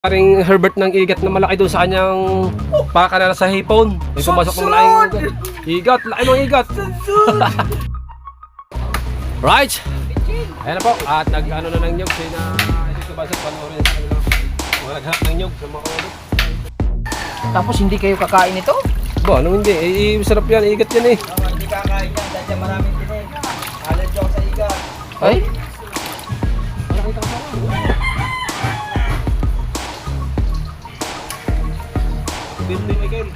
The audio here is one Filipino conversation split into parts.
Paring Herbert ng igat na malaki doon sa kanyang pakanala sa hipon. May pumasok ng malaking igat. Laki ng igat. Right. Ayan na po. At nag-ano na ng nyug. Kaya na ito ba sa panoorin sa kanila. Naghanap ng nyug sa mga ulit. Tapos hindi kayo kakain ito? Ba, anong hindi? Sarap yan. Igat yan eh. Hindi kakain yan. Dahil maraming tinig. Allergy ako sa igat. Ay? Nakita ko sa Building again.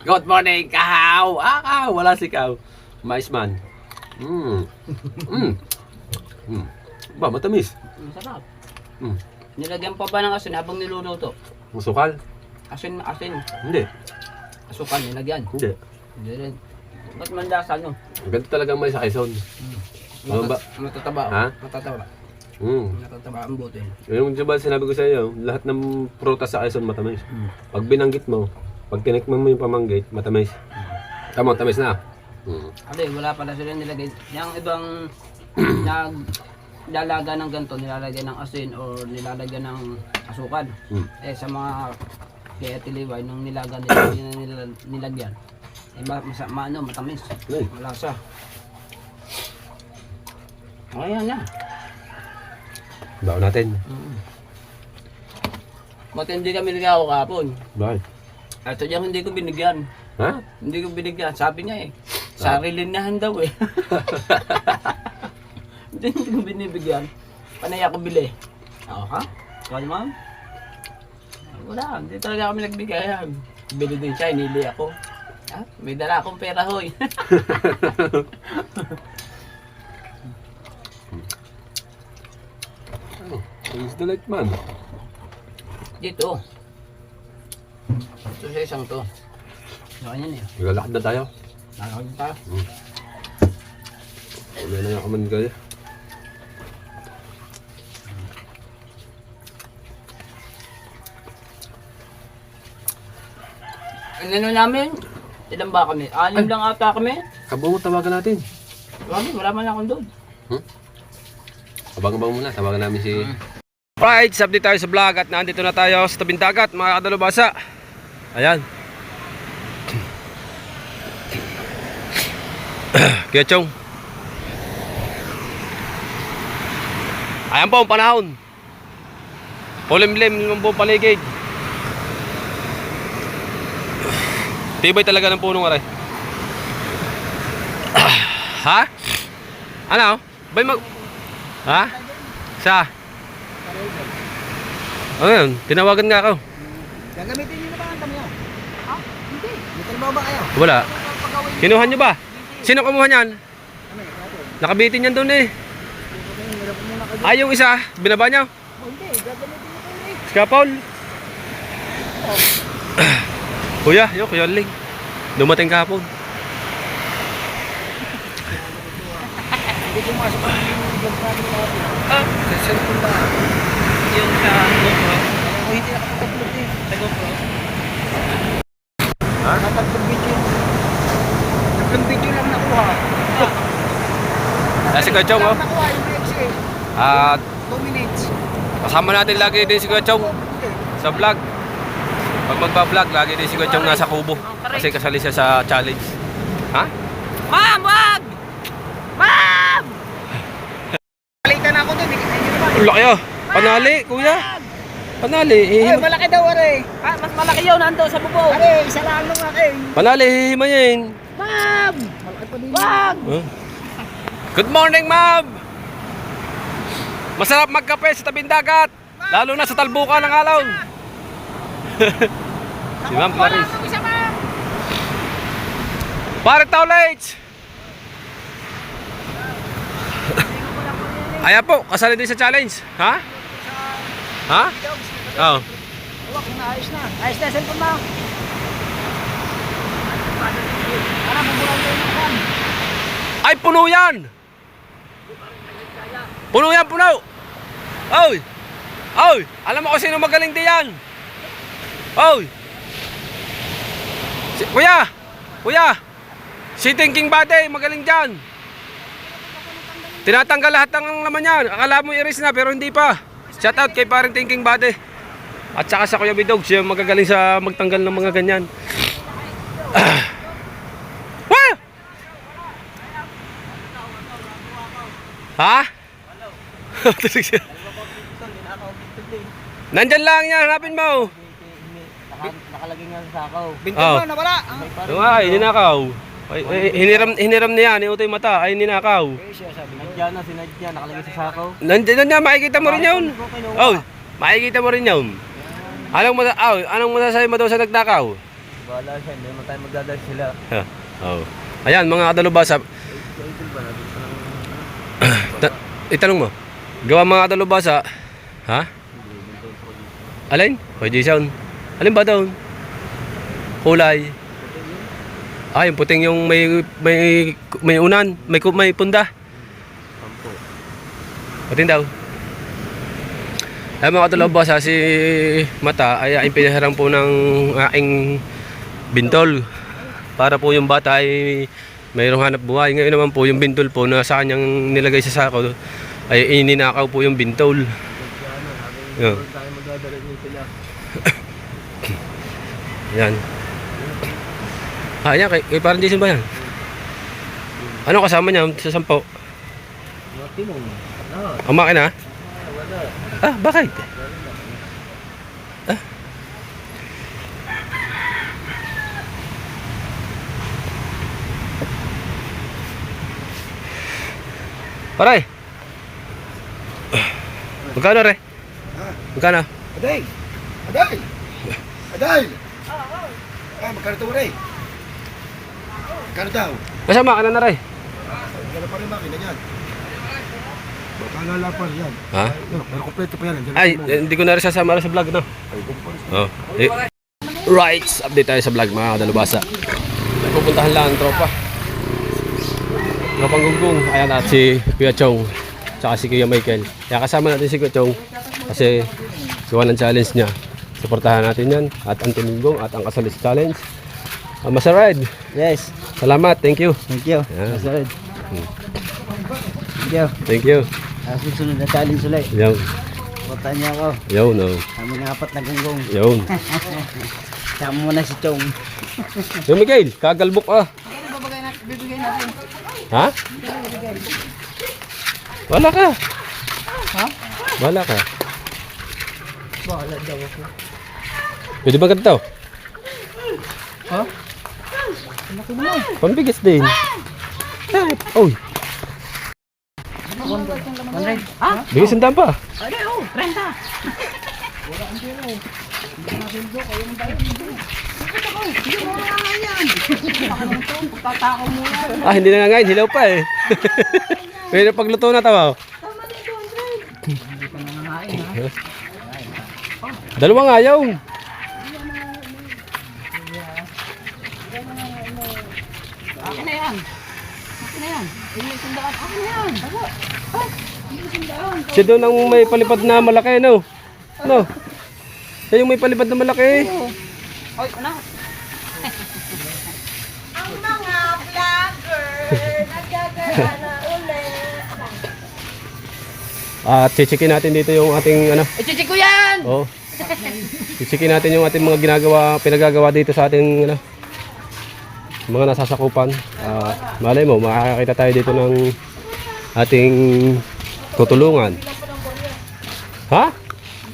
Good morning, Kahaw! Kahaw! Wala si Kahaw. Mais man. Ba, matamis. Masarap. Mm. Nilagyan pa ba ng asin habang niluluto? Masukal? Asin. Hindi. Asukal nilagyan. Hindi. Hindi rin. Ba't mandasa no? Ganito talagang mais sa Quezon. Ano ba? Matataba. Ha? Matataba. Matataba ang buto. Yung diba sinabi ko sa iyo, lahat ng prutas sa Quezon matamis. Pag binanggit mo, pag tinikman mo yung pamanggit, matamis. Tama, tamis na. Ate, wala pala sila nilagay. Yung ibang nilalaga ng ganito, nilalagyan ng asin o nilalagyan ng asukal. Eh sa mga kaya tiliway, nung nilagyan, eh matamis. Malasa. Ayan na. Bawa natin. Ba't hindi kami nagkakaw kahapon? Bakit? At yung hindi ko binigyan. Ha? Hindi ko binigyan. Sabi niya eh. Sarilihan daw eh. Hindi ko binibigyan. Panay ako bili. Oo ha? Kaya ma'am? Wala. Hindi talaga kami nagbigay. Bili din siya. Hinili ako. Ha? May dala akong pera hoy. Who's the light man? Dito. Ito sa isang to. Ganyan eh. Maglalakad na tayo. Nakakagod tayo. Wala na yung kaman kaya. Ano namin? Ilan ba kami? 6 lang ata kami. Kabungo, tawagan natin. Wala man akong doon. Abang-abang muna, tawagan namin si... Right, update tayo sa vlog at nandito na tayo sa tabing dagat, mga kadalubasa. Ayan. Kaya Chong. Ayan po ang panahon. Pulimlim ng buong paligid. Tibay talaga ng punong aray. Ha? Ano? Bay mag... Ha? Sa? Ano yun? Tinawagan nga ako. Gagamitin niyo na ba ang tamiya? Ha? Hindi. May trabaho ba kayo? Wala. Kinuha nyo ba? Sino kumuha niyan? Nakabitin yan doon eh. Ay, yung isa, binaba niya. Hindi. Gagamitin niyo ito eh. Ska Paul. Kuya, yun, Kuya Ling. Dumating kahapon. Hindi pumasok ang yung problem natin. Sa cellphone ba? Yung sa GoPro. O hindi nakapag-upload eh. Sa GoPro. Ha? Natatlong video. Tatlong video lang nakuha. Si Kuya Chong, oh. Nakuha yung exit. At 2 minutes. kasama natin lagi din si Kuya Chong sa vlog. Pag magba-vlog, lagi din si Kuya Chong nasa kubo. Kasi kasali siya sa challenge. Ha? Ma'am, wag! Ma'am! Balikan ako doon. Hindi naman. Laki oh. Panali, kuya. Panali. Ay, malaki daw are. Ah, mas malaki yun nando sa bubong. Are, isa lang nung akin. Panali, hihimayin. Ma'am! Malaki pa din. Wag! Huh? Good morning, ma'am! Masarap magkape sa tabing dagat. Lalo na sa talbukan ng alaw. Si Ma'am Clarice. Isa ma'am! Pare Taulage! Ayan po, kasali din sa challenge. Ha? Ha? Oo. Huwag na, ayos na. Ayos na, cellphone mo. Para mabulang ko yung kan. Ay, puno yan! Puno yan, puno! Oy! Oy! Alam mo kung sino magaling diyan? Oy! Kuya! Kuya! Si Thinking Body, magaling dyan! Tinatanggal lahat ng laman niya. Akala mo i-erase na pero hindi pa. Shout out kay paring Thinking Body. At saka sa Kuya Bidog, siya magagaling sa magtanggal ng mga ganyan. Wah! Ha? Tulog siya. Nandyan lang yan, hanapin mo. Nakalagay nga sa sakaw. Bintan mo, nawala. Yung ay, ninakaw. Hiniram niya, niutoy mata, ay ninakaw. Sinadya na, sinadya. Nakalagay sa sakaw. Nandyan na, makikita mo rin yun. Oh, makikita mo rin yun. Anong masasabi mo daw sa nagnakaw? Wala siya, hindi naman tayo magdadal sila. Oh. Ayan, mga kadalubasa. Itanong mo. Gawa mga kadalubasa. Ha? Alin? Hoy, Jason. Alin ba daw? Kulay. Ah, yung puting yung may unan, may punda. Puting daw. Ay mga kadalubasa, si Mata ay pinahiram po ng aking bintol. Para po yung bata ay mayroong hanap buhay. Ngayon naman po yung bintol po na sa kanyang nilagay sa sako ay ininakaw po yung bintol. Yeah. Yan. Yan, kay parang Jason ba yan? Ano kasama niya sa sampo? Ang makina? Ah, bakit? Ah? Paray! Magkano re? Magkano? Aday! Aday! Aday! Magkano ito mo rin? Magkano daw? Kasama ka na re? Magkano pa rin makina yan? Magkano pa rin yan? Ha? Pero kompleto pa yan. Ay, hindi ko na rin sasama sa vlog, no? Oh. Right, update tayo sa vlog mga kadalubasa. Pupuntahan lang ang tropa. Tropang gunggong. Ayan at si Kuya Chong. Tsaka si Kuya Michael. Kaya kasama natin si Kuya Chong. Kasi gawa ng challenge niya. Suportahan natin yan. At ang Gunggong at ang Kasalis Challenge. Masarad. Yes. Salamat. Thank you. Thank you. Yan. Masarad. Thank you. Thank you. Susunod na challenge ulit. Yun. Puntahan niya ako. Yun, no. Kami ng apat na gunggong. Yun. Sama mo na si Chong. Yung Miguel, kagalbok ah. Bibigay natin. Ha? Wala ka. Ha? Wala ka. Bahala daw ako. Pwede ba ganito? Ha? Laki naman. Pambigas din. Oy, 100. Ha? bigay sandaan pa. Ano yun? 30. Ah, hindi na nga ngayon. Hilaw pa eh. Pwede pagluto na tama. Dalawang ayaw. Akin na yan. Akin na yan. Hindi sundaan. Akin na yan. Hindi sundaan. Siya doon ang may palipad na malaki, no? No? Siya yung may palipad na malaki. Oy, ano? Ang mga vlogger nagagana ulit. At chichikin natin dito yung ating ano. Ichichi ko yan! Oh. Chichikin natin yung ating mga pinagagawa dito sa ating ano, mga nasasakupan. Malay mo, makakakita tayo dito ng ating tutulungan. Ha?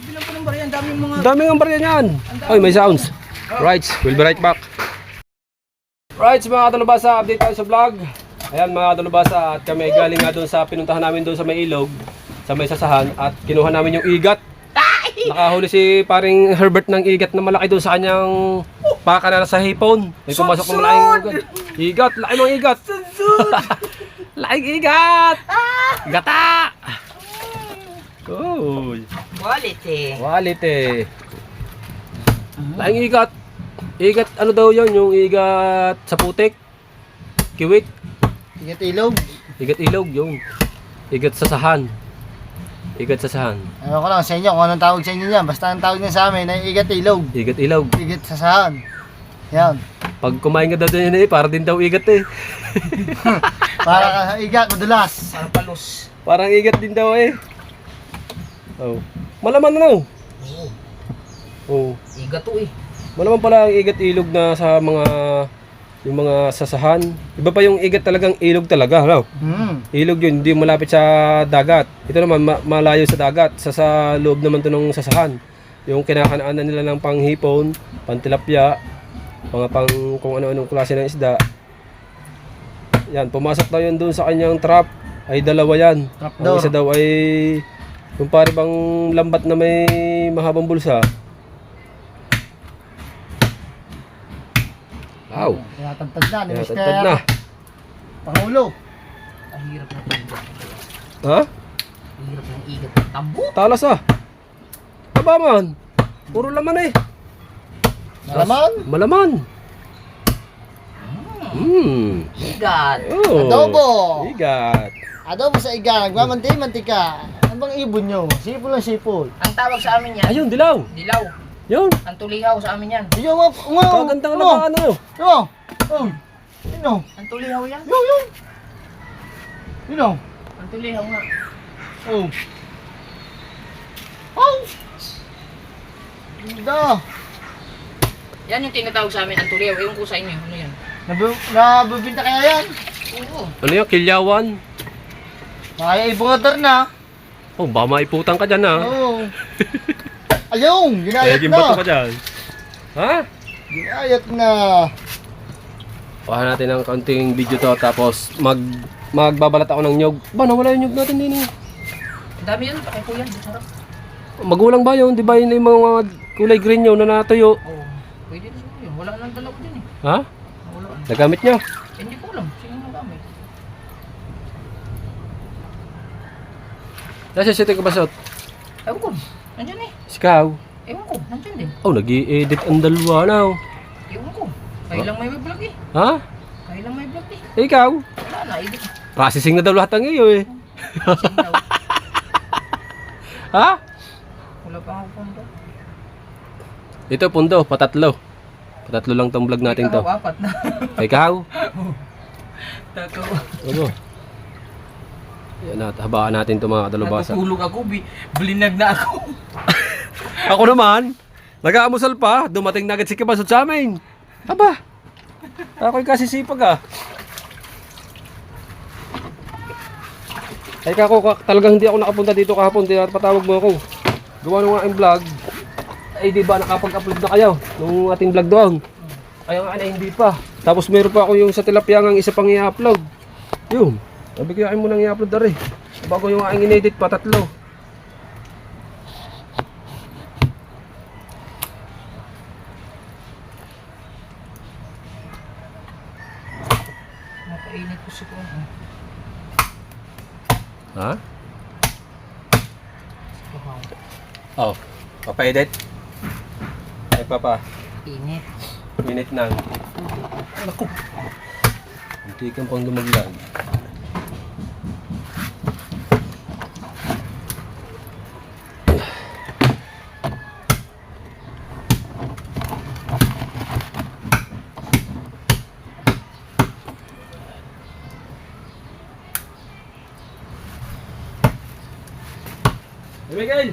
Bilang pa ng bariyan, daming mga... Daming ang barya niyan. Oy, may sounds. Right, we'll be right back. Right, mga kadalubasa, update tayo sa vlog. Ayan mga kadalubasa, at kami galing nga doon sa pinuntahan namin doon sa may ilog, sa may sasahan, at kinuha namin yung igat. Nakahuli si paring Herbert ng igat na malaki doon sa kanyang pakana sa hipon. May pumasok ng malaking igat. Laki ng igat. Laking igat. Gata. Uy. Quality. Quality. Laking igat. Igat ano daw yon, yung igat sa putik. Kiwit. Ingat ilog. Igat ilog yung. Igat sa sahan. Igat sa sahan. Ano ko lang sa inyo kung anong tawag sa inyo niyan. Basta ang tawag niya sa amin ay igat ilog. Igat ilog. Igat sa saan. Yan. Pag kumain ka daw din eh, para din daw igat eh. Para igat, madulas. Parang palos. Parang igat din daw eh. Oh. Malaman na no? Oo. Oh. Iga to eh. Malaman pala ang igat ilog na sa mga yung mga sasahan. Iba pa yung igat talagang ilog talaga, no? Ilog yun, hindi malapit sa dagat. Ito naman malayo sa dagat, sa loob naman to ng sasahan. Yung kinakanaanan nila ng panghipon, pantilapia, mga pang kung ano-anong klase ng isda. Yan, pumasok daw yun doon sa kanyang trap. Ay dalawa yan. Ang Trapdoor. isa daw ay yung pare bang lambat na may mahabang bulsa. Wow. Tinatagtag na ni Tinatagtag Mr. na. Pangulo. Ang hirap na igat. Ha? Ang hirap ng igat. Tambo. Talas ah. Aba man. Puro laman eh. Malaman. Malaman. Igat. Oh. Adobo. Igat. Adobo sa iga. Nagmamanti-mantika. Ano bang ibon nyo? Sipol lang sipol. Ang tawag sa amin yan. Ayun, dilaw. Dilaw. Yun. Ang tulihaw sa amin yan. Iyo, Kagandang naman ano. Yo. Oh. Sino? Ang tulihaw yan. Yo. Sino? Ang tulihaw nga. Oh. Oh. Ganda. Yan yung tinatawag sa amin, ang tulihaw. Ewan ko sa inyo. Ano yan? Nabibinta kaya yan? Oo. Ano yan? Kilyawan. Kaya ibungadar na. Oh, baka maiputan ka dyan ha. Oo. Ayun, ginayat Naging bato ka na. dyan. Ha? Ginayat na. Kuha natin ng kaunting video to tapos magbabalat ako ng nyog. Ba, nawala yung nyog natin din eh. Ang dami yan. Pakay po yan. Sarap. Magulang ba yun? Di ba yun yung mga kulay green yun na natuyo? Oo. Pwede na siguro yun. Wala nang dala ko din eh. Ha? Wala. Nagamit nyo? Hindi ko alam. Sino ang gamit? Nasa siya ka basot? Ewan ko. Nandyan eh. Sikaw? Ewan ko. Nandyan din. Oh, nag-i-edit ang dalawa na oh. Ewan ko. Kaya lang may vlog eh. Ha? Kaya lang may vlog eh. Eh, ikaw? Wala na. Edit. Processing na daw lahat ng iyo eh. Sing daw. Ha? Wala pa ako pundo. Ito pundo, patatlo. Patatlo lang tong vlog natin to. Ikaw, apat na. Ikaw? Tatawa. Ano? Yan na, habaan natin ito mga kadalubasa. Natutulog ako. Blinag na ako. Ako naman, nag-aamusal pa, dumating na agad si Kibasot sa amin. Aba, ako'y kasi sipag ah. Ay kako, talagang hindi ako nakapunta dito kahapon, patawag mo ako. Gawa nung aking vlog. Ay di ba nakapag-upload na kayo nung ating vlog doon? Ay nga na hindi pa. Tapos meron pa ako yung sa tilapia ng isa pang i-upload. Yun, sabi ko mo nang i-upload na rin. Bago yung aking in-edit pa, tatlo. Nakainit ko siguro. Ha? Oh, papa-edit. Ay papa, Init. minute na. Naku. Hindi kang pang lumaglag. Hey, Miguel!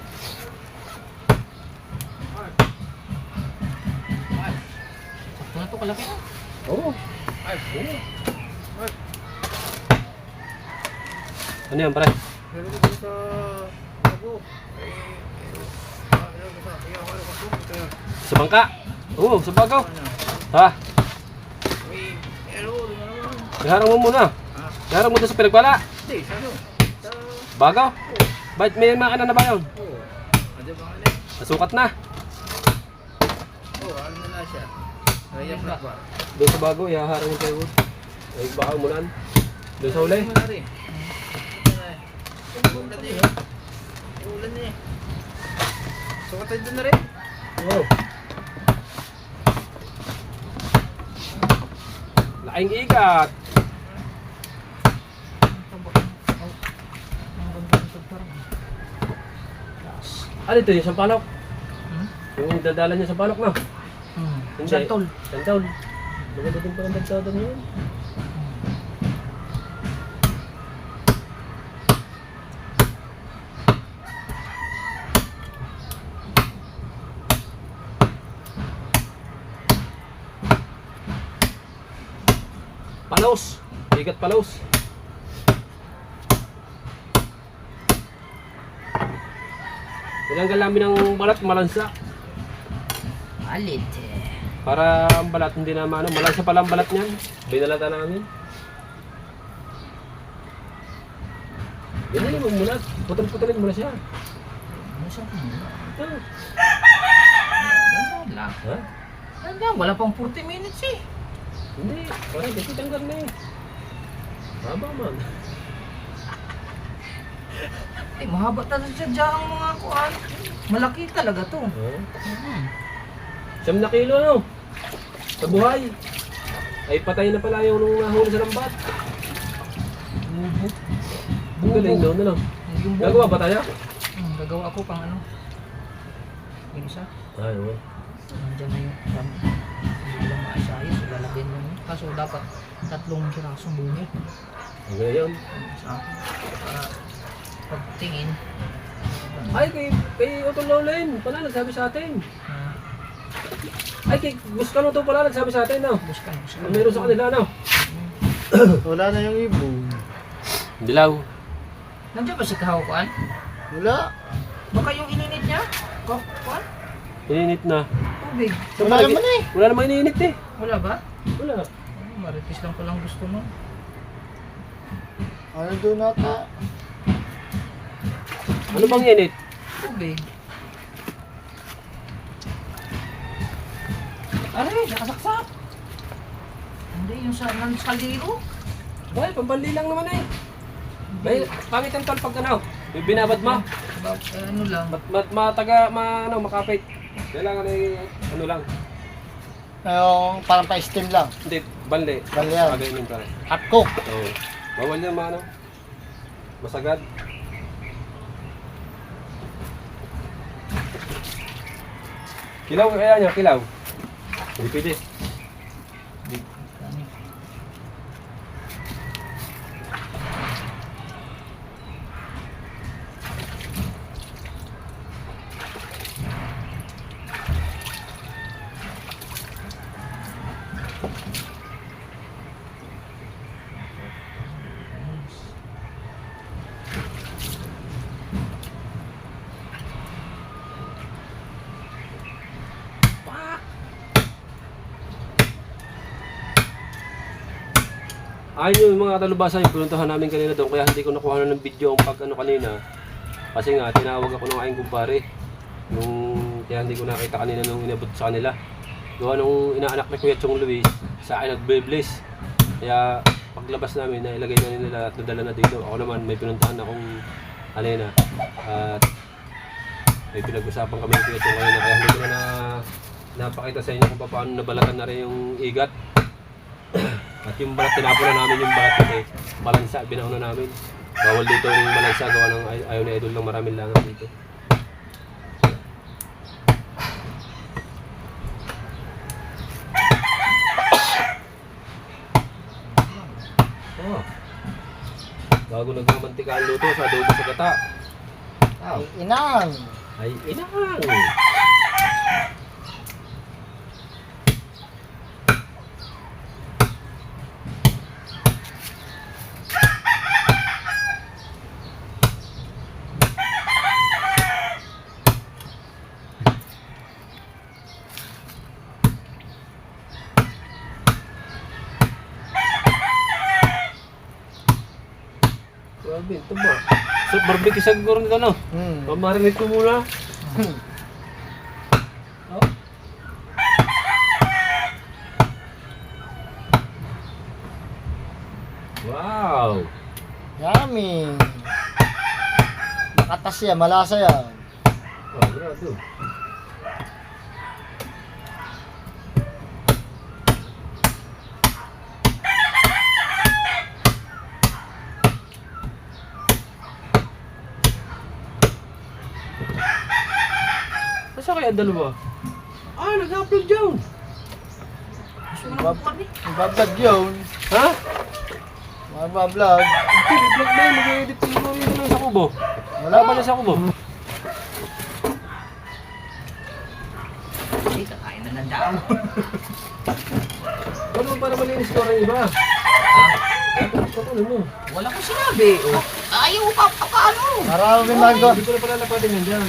Sakto na to kalaki na. Oo. Ano yan, pare? Pero dito sa ako. Sa bangka? Oo, sa bagaw. Ha? Iharang mo muna. Iharang mo doon sa pinagbala. Hindi, sano? Sa... Bagaw? Bakit may makina na ba yun? Oo. Ano ba nga Nasukat na. Oo, ano na siya. Kaya na ba? Doon sa bago, ihaharang mo kayo. Ay, baka umulan. Doon sa uli. Ano na rin? Ulan na eh. Ulan na eh. Sukatay doon na rin. Oo. Laking ikat. Ano ito yung sampalok? Yung dadala niya sa palok na? Hindi. Santol. Santol. Maganda din pala nagdada ngayon. Palos! Bigat palos! Tinanggal namin ng balat, malansa. Alit. Para ang balat hindi na maano, malansa pala ang balat niyan. Binalatan namin. Hindi mo muna, putol-putulin mo na siya. Ano siya? Ah, Ganda lang. ha? Ganda, wala pang 40 minutes eh. Hindi, parang kasi tanggal na eh. Haba man. Eh, mahaba talaga siya ang mga kuan. Malaki talaga to. Oh. 7 na kilo no? Sa buhay. Ay patay na pala yung nung nahuli sa lambat. Bubo. Ang galing daw na lang. Yung bubo. Gagawa ba tayo? Gagawa ako pang ano. Yung isa. Ay, oo. Nandiyan na yung ram. Hindi lang maasayos. Lalagyan mo. Kaso dapat 3 pirasong bubo. Ang galing yun. Sa akin. Para pagtingin. Ay, kay Otong Lowland pala nagsabi sa atin. Ay, kay Buscano to pala nagsabi sa atin, no? Buskan. Meron sa kanila, no? Wala na yung ibon. Dilaw. Nandiyan ba si Kahawakan? Wala. Baka yung ininit niya? Kuan? Ininit na. Tubig. Wala naman eh. Wala namang ininit eh. Wala ba? Wala. Marites lang palang gusto mo. Ano doon nata? Ano bang init? Tubig. Aray, nakasaksak. Hindi, yung sa kaldero. Well, pambali lang naman eh. Bay, pangit ang tol pag ano, binabad mo. Ano lang. Makapit. Kailangan ay ano lang. Yung parang pa-steam lang. Hindi, bali. Bali yan. Pagayin yung pare. Hot cook. Oo. Bawal yan maano. Masagad. Kilaw kaya niya, kilaw. Hindi pwede. Ayun yung mga talubasa yung pinuntahan namin kanina doon, kaya hindi ko nakuha ng video ang pag ano kanina. Kasi nga tinawag ako ng aking kumpare. Kaya hindi ko nakita kanina nung inabot sa kanila. Gawa nung inaanak ni Kuya Chong Luis, sa akin nagbe-bless. Kaya paglabas namin, nailagay na nila at nadala na dito. Ako naman may pinuntahan akong kanina. At may pinag-usapan kami ni Kuya Chong kanina, kaya hindi ko na napakita sa inyo kung paano nabalatan na rin yung igat. At yung balat, tinapon na namin yung balat kasi balansa, binauna namin. Bawal dito yung balansa, gawa ng ayaw na idol ng maraming langan dito. Oh. Bago nagmamantika ang luto sa adobo sa gata. Ay, inang. Ay, inang! Grabe, ito ba? So, barbecue siguro nito, no? Pamarinate ko muna. Oh. Wow! Yummy. Makatas yan, malasa yan. Oh, grabe. Nasa kaya dalawa? Ah, nag-upload dyan. Magbablog yun. Ha? Magbablog. Hindi, vlog na yun. Mag-edit mo yun lang sa kubo. Wala ba na sa kubo? Ay, kakain na ng daan. Ano para malinis ko ang iba? Ano mo? Wala ko sinabi. Oh. Ayaw ka, paano? Marami ginagawa. Hindi ko na pala napatin yan dyan.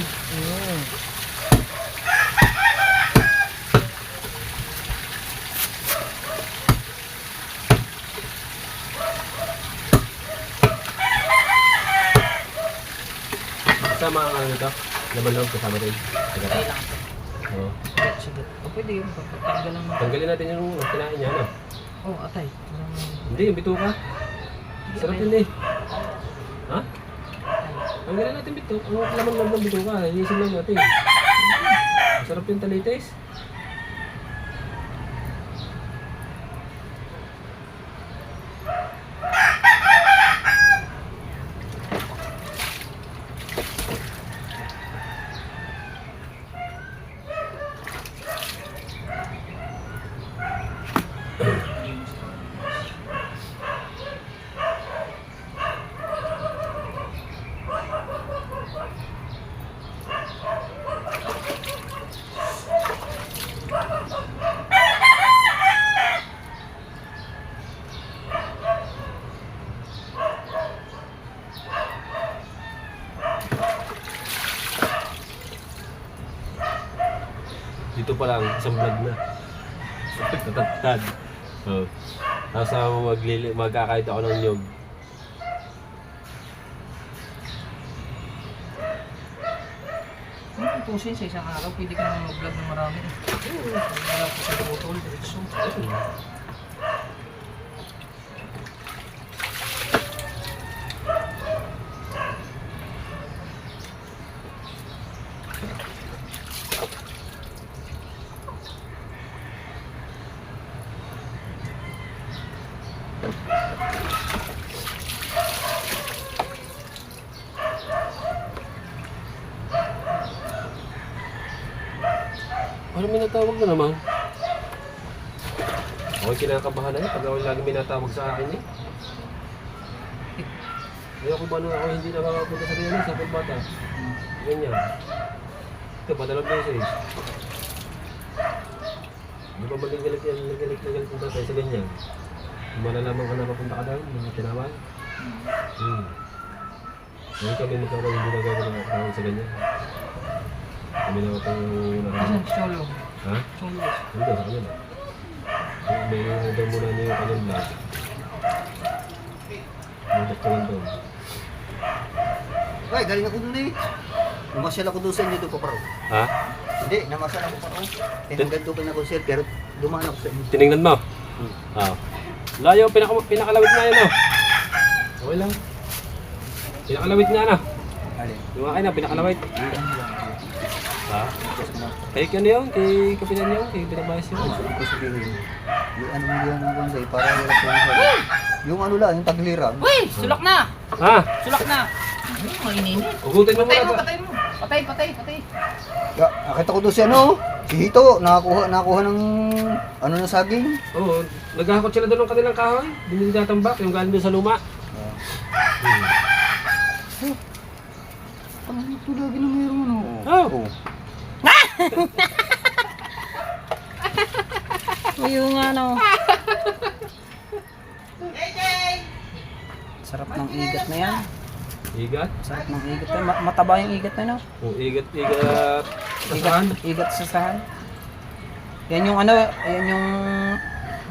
Kasama ang ano nito? Laban-loob kasama rin. Okay lang. Oo. Sige. O, pwede yun. Pagkatanggal lang. Tanggalin natin yung kinain niya, ano? Oh, atay. Hindi, yung bituka. Sarap yun eh. Ha? Tanggalin natin bituka. Ang laman lang ng bituka. Inisin lang natin. Sarap yung talites. Dito pa lang, isang vlog na. Tatatad. Oh. Tapos magkakait ako ng nyog. Kung tutusin sa isang araw, pwede ka naman mag-vlog ng marami. Wala ko sa butol, diretso. Ano may natawag na naman? Ako'y kinakabahan na yun pag ako lagi may natawag sa akin eh. Ayoko ba nung ako hindi nakakapunta sa ganyan sa pulbata? Ganyan. Ito, padalog beses. Di ba magalit yan, nagalit yung tatay sa ganyan? Kung malalaman ka na papunta ka daw, mga tinawan. Ngayon kami magkaroon hindi nagagawa sa ganyan. Kami na itong Asan? Solo. Ha? Solo. Hindi, sa kanila. May daw muna niyo yung kanyang vlog. May doktoran doon. Ay, galing ako dun eh. Namasyal ako doon sa inyo doon, Paparo. Ha? Hindi, namasyal ako pa ako. Tinanggal doon na ako sir, pero dumaan ako sa inyo. Tinignan mo? Oo. Layo, pinakalawit nga yan, oh. Okay lang. Pinakalawit nga na. Alin? Yung akin na, pinakalawit. Ha? Kay ano yun? Kay kapitan yun? Kay pinabayas yun? Gusto ko sabihin. Yung ano mo yan ang konsay, para wala sa inyo. Yung ano lang, yung taglirang. Uy! Sulak na! Ha? Sulak na! Maininit. Ugutin mo Patay muna mo, ba? patay mo. Patay, patay, patay. Nakita ko doon si ano, si Hito, nakakuha ng ano ng saging. Oo. Naghahakot sila doon ng kanilang kahoy. Hindi nila tatambak. Yung galing doon sa luma. Ano ito lagi na mayroon ano? Oh. Yung ano. Sarap ng igat na yan. Igat? Sarap ng igat na. Mataba yung igat na no? Oh, igat. Saan? Igat sa sahan. Yan yung ano, yan yung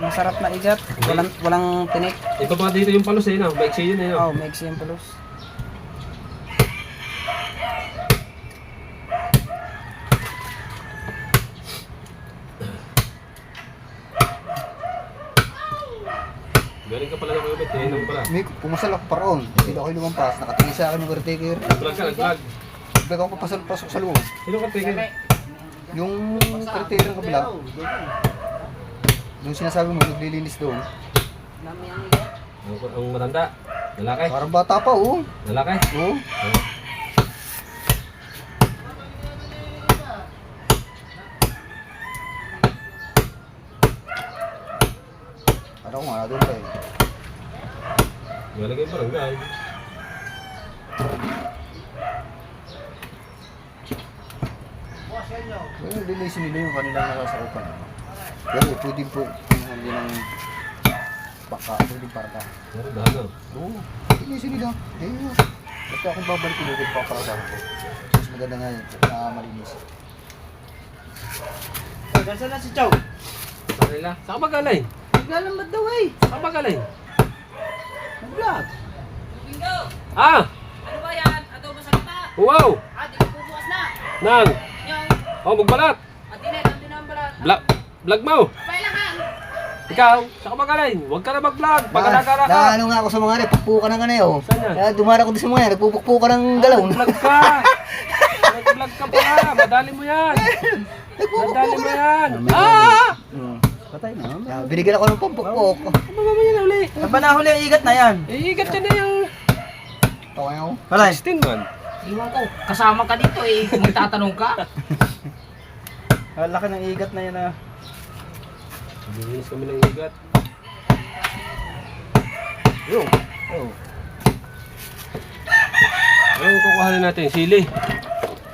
masarap na igat. Walang tinik. Iba pa dito yung palos eh. No? Maiksi yun eh. No? Oh, may examples. Galing ka pala ng kabit. Tinignan mo pala. May pumasal ako paroon. Hindi ako lumampas. Nakatingin sa akin yung caretaker. Nag-vlog ka, nag-vlog. Bigla ako pasok sa loob. Sino ka tigil? Yung caretaker ng kabila. Yung sinasabi mo, naglilinis doon. Ang matanda. Lalaki. Parang bata pa, oh. Lalaki. Oh. Ako nga, doon pa eh. Malagay yung barangay. Well, linisin nila yung kanilang nakasakupan. Pero pwede po hindi ng baka, pwede parka. Pero dahil Oo, linisin nila. Eh, basta akong babalik ulit pa para sa ako. Mas maganda nga yun, na malinis. Nasaan na si Chow? nila. Saan ka magaling? Naglalambad daw eh. Saan ka magaling? Nag-vlog. Ah! Ano ba yan? Adobo sa kita. Wow! Di ko bubukas na. Nang! Yung, Oh, magbalat! andi na ang balat. Vlog mo! Pailangan. Ikaw, saan ka magaling? Huwag ka na mag-vlog. Pagkadagara ka. Ano nga ako sa mga rin, pukpukan ng ano yun. Saan yan? Kaya dumara ko din sa mga yan, nagpupukpukan ng galaw. Vlog ka! Nag-vlog ka pa! Madali mo yan! Madali mo yan! Ah! Patay na. Binigyan ako ng pampukpok. Ano ba yan uli? Saan ba nahuli ang igat na yan? Iigat ka na yung Okay ako. Palay. 16 man. Iwan ko. Kasama ka dito eh. Kung magtatanong ka. Ang laki ng igat na yan ah. Bibinis kami ng igat. Yo. Oh. Ano yung kukuhanin natin? Sili.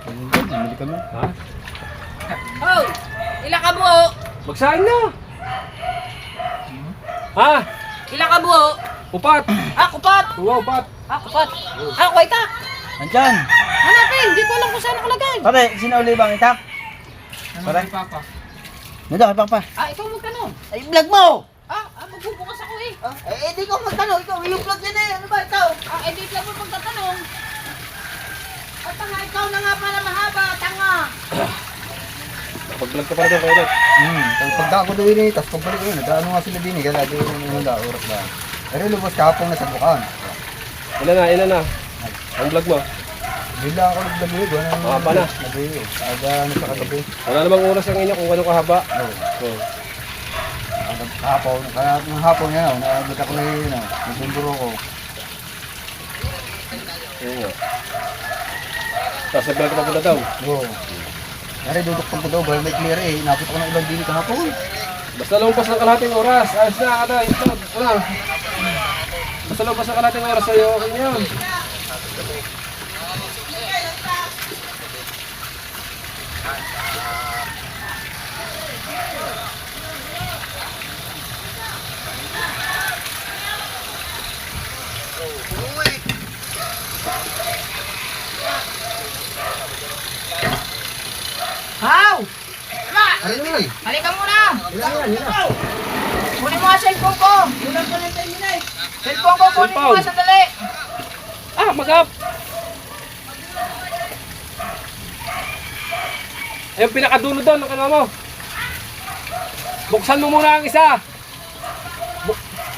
Bumili kami. Ha? Oh! Ilang ka buo? Magsahin na! Ha? Ilang ka buo? Upat! Ah, kupat! Wow, upat! Ah, kupat! Ah, kuwait ka! Andyan. Hanapin! Hindi ko alam kung saan nakalagay. Pare, sinauli bang itak? Pare. Papa? Nandun kay Papa. Ah, ikaw magtanong. Ay, vlog mo! Magbubukas ako eh. Di ko magtanong. Ikaw, yung vlog yan eh. Ano ba ikaw? Di lang mo pagtatanong. At tanga, ikaw na nga pala mahaba, tanga. Pag-vlog ka pa rin kayo ulit. Pagda ako doon eh, tapos pagbalik ko yun, nag-ano nga sila din eh, kaya lagi yung oras ba. Pero lubos kahapon na sa bukan. Ilan na? Ang vlog mo? Bila ako nag-vlog yun, gano'n. Mahaba na. Nag-iyo. Aga ano sa kagabi. Wala namang oras ang inyo kung gano'ng kahaba. Oo. Kahapon, kaya nung hapon yan, nag-vlog ako na yun, nag-bumburo ko. Oo nga. Tapos nag-vlog ka pa pala daw. Oo. Nari, dudukpan ko daw, bahal may clear eh, inapit ako ng ibang dili kahapon. Basta lumpas ng kalahating oras. Ayos na, kada. Ito. Ano? Basta lumpas ng kalahating oras sa'yo. Okay na yun. How? Ma! Ano yun? Halika muna! Kunin mo nga cellphone ko! Kunin ko ng 10 minutes! Cellphone ko, kunin mo Cellphone. nga sandali! Ah, mag-up! Yung pinakadulo doon, ang kanila mo. Buksan mo muna ang isa.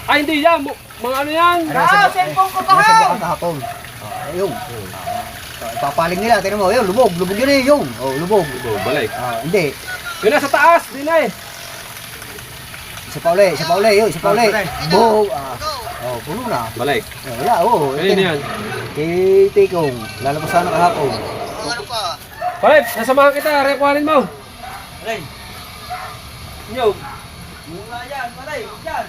Ay, hindi yan. Mga ano yan? Ah, cellphone ko Nasa ka! bukan kahapon. Ayun. Ipapaling nila, tingnan mo, ayun, lubog yun eh, yung. Oh, lubog. Oh, balik. Hindi. Yun nasa taas, di na eh. Isa pa uli, yun, isa pa uli. Bog. Oh, puno na. Balik. Wala, oo. Ayun yan. Tikong, lalabas sana kahapon. Balik, nasamahan kita. Rekuhanin mo. Pare. Nyog. Muna yan, pare. Yan.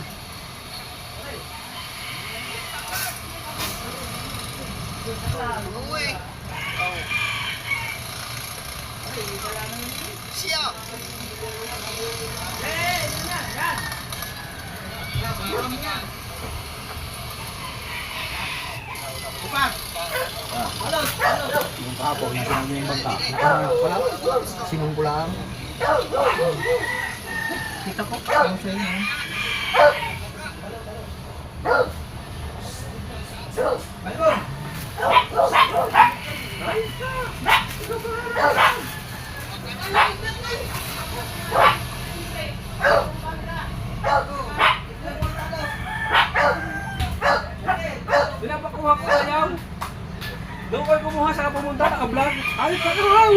Yung kahapon, nasunod yung bangka. Nakahanap ko lang. Sinong ko lang. Kita ko, ang sa inyo. Pinapakuha ko ayaw. Doon kayo kumuha sa pumunta, naka-vlog. Ay, pakahaw!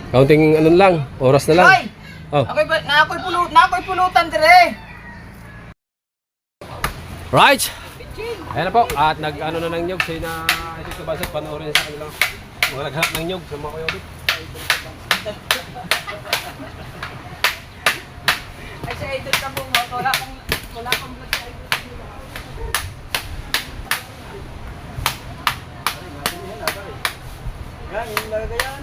Counting ano lang, oras na lang. Hoy! Oh. Ako'y pulutan dire! Right. Ayan na po, at nag-ano na ng nyug. Sa'yo na ito sa basat, panoorin sa kanila. Mga naghanap ng nyug sa mga kuyobit. Ay, sa idol ka po mo. Wala kang vlog sa idol. Yan, yung lagayan.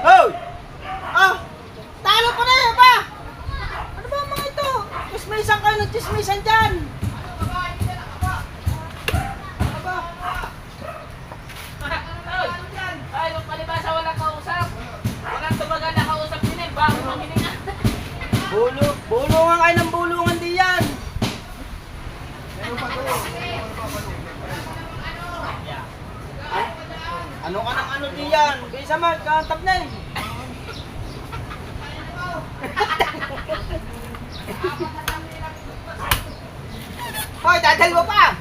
Hoy! Ah! Talo pa na yan ba? Ano ba mga ito? Chismisan kayo ng chismisan dyan! Ay, nung palibasa walang kausap. Walang tumagal na kausap din eh. Bago manghininga. Bulungan kayo ng bulungan di yan! Ano ka ng ano di yan? Bisa man, kantap na eh! Hoy, dadal mo pa!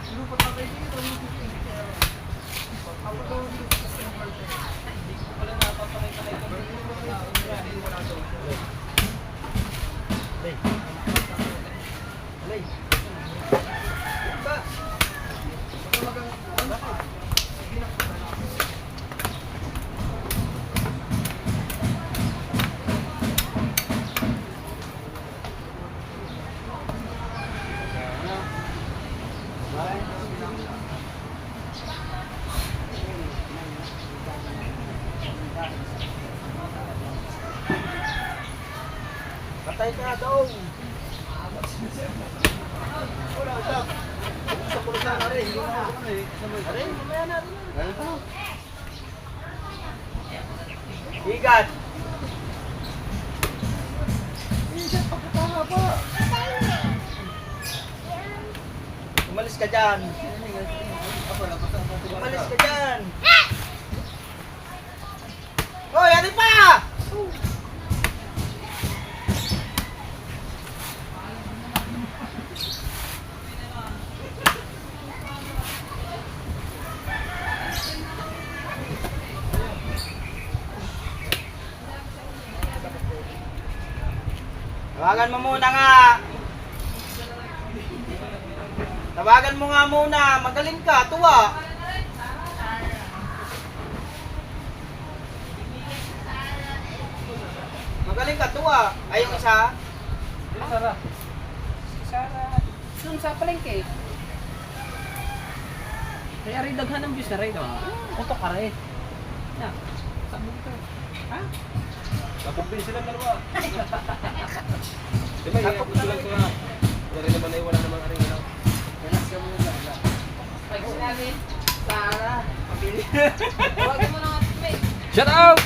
Patay ka daw! Igat! Umalis ka dyan! Umalis ka dyan! Hoy, ano pa? Tawagan mo muna nga. Tawagan mo nga muna. Magaling ka, tuwa. Magaling ka, tuwa. Ay, yung isa. Sarah. Dun sa palengke. Kaya rin daghan ng views na rin. Utok ka rin. Na, sabi ko. Ha? Napumpin sila dalawa. Diba, iakot ko lang sila. Wala naman ay wala namang aring ilaw. Pag sinabi, Sarah, mabili. Huwag mo na nga, mate. Shout out!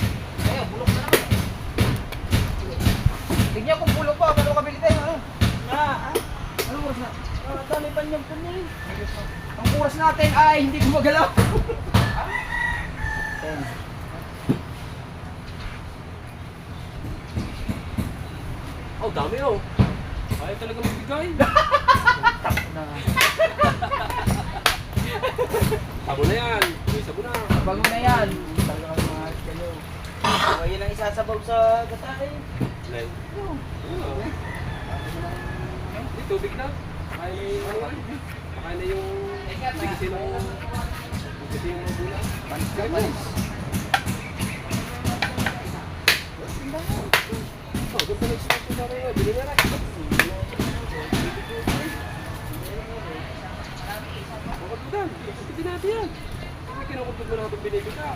Ayaw, bulok na naman. Tignan kung pulo pa. Paano kabili tayo? Ano oras na? Dami pa niyang punin. Ang oras natin ay hindi gumagalaw. Oh, dami oh. Ayaw talaga magbigay. Sabo na yan. Uy, sabo na. Bago na yan. O, yun ang isasabaw sa gatay. Lay. Di, tubig na. Ay, ano? Makain na yung sigisi ng Kasi yung mga bulan. Panis na panis. Oh, gusto na extraction sa rin. Bili na rin. Budan, ikutin natin yan. Hindi kinukupit mo na itong binibig ka.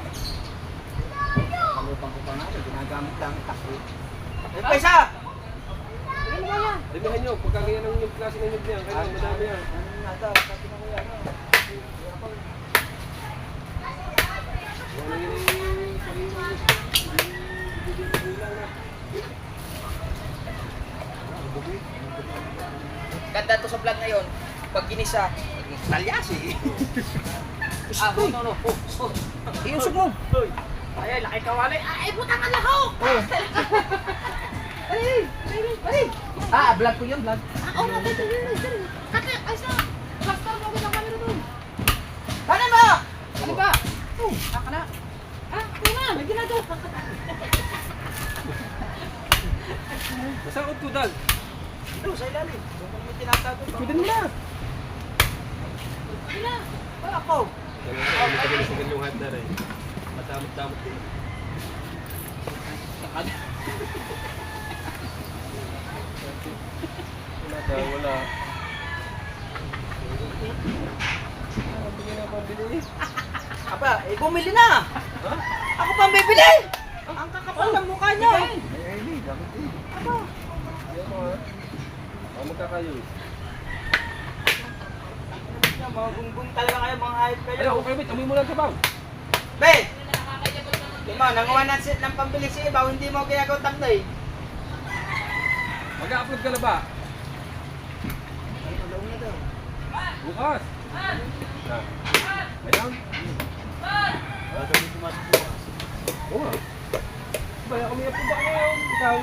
Kalupang ko pa nga, ginagamit lang takot. Pesa! Damihan nyo, pagka ganyan ang yung klase ng nyug niya. Kaya madami yan. Wala yun yung pag-iwan. Ganda to sa vlog ngayon. Pag ginisa, talyasi. No. Iusog mo. Ay, laki kawali. Ay, butang ang lahok! Ay! Vlog ko yun, vlog. Oo, nandito yun. Kati, ay sa. Pastor mo ang camera doon. Kanan ba? Ano ba? Aka na. Ito na, may ginagawa. Masakot ko, Dal. Ito, sa ilalim. Kung may tinatago. Pwede mo na. Ako. Ganun yung handa rin. Matamot-tamot din. Wala. Bigyan na pambili. Aba, bumili na. Ako pang bibili. Ang kakapal ng mukha niya. Ay, dapat eh. Yan mo ha. Magkakayo. Mga gunggong talaga kayo, mga hype kayo. Ayun, okay, wait. Amoy mo lang sa bang. Be! Lima, nanguha ng pambili si Ibaw, hindi mo ginagawa tamnoy. Mag-upload ka na ba? Bukas. Na. Ayun. Oo nga. Baya kami yung pumba ngayon. Ikaw.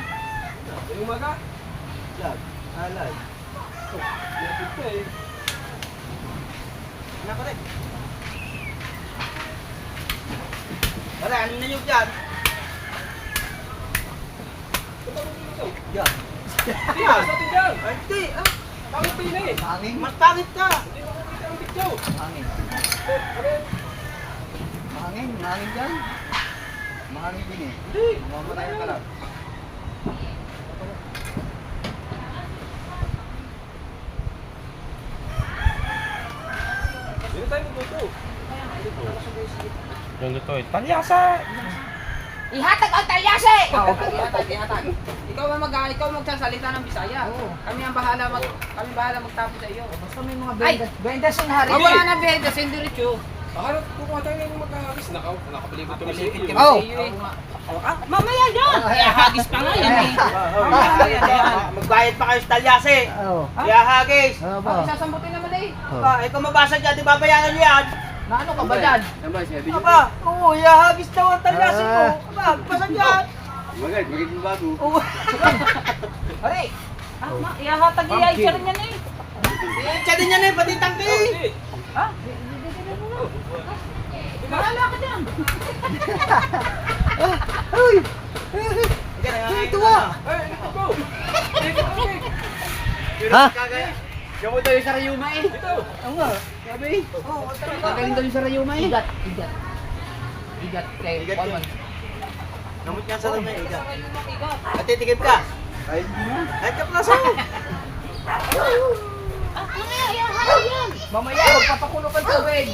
Yung umaga. Lag, alay. Yapit ka eh. Ano ko rin? Wala, ano na nyo dyan? Yan. Hindi, sa atin dyan. Ay, hindi. Bakit pa yun eh? Hangin. Mas pangit ka. Hindi mo makita ang video. Hangin. Ano? Mahangin, mahangin dyan. Mahangin din eh. Hindi. Mamatay ka lang. Hindi tayo magluto. Yung luto eh. Talyasa! Ihatag ang talyasi! Ihatag. Ikaw magsasalita ng Bisaya. Kami bahala magtapos sa iyo. Basta may mga Ay! bendas yung hari. Wala na beda sa diretso. Harap, kukuha tayo ng magkakakis. Nakapalibot kami sa iyo. Oh. Mamaya yan! Hagis pa nga yan eh. Magbayad pa kayo sa talyasi. Oo. Kaya hagis. Bakit sasambutin naman eh? Aba, ikaw mabasa dyan, di babayaran nyo yan. Na ano ka ba dyan? Aba, oo, ihahagis daw ang talyasi ko. Aba, basa dyan. Magiging bago. Oo. Ari! Ihahatag iya isa rin yan eh. Siya din yan eh, pati tangki. Ha? Bahala ka dyan. Ay, tuwa. Ay, ito po! Ha? Yung ito yung sarayuma eh. Ito! Oo nga. Sabi. Oo, Gagaling daw yung sarayuma eh. Igat. Kay Igat Palman. Gamot nga sa rumi, iga. At titikip ka. Ay, hindi na. Ay, kaplaso. Mamaya, ihatag yan! Mamaya, magpapakulo ka sa tubig.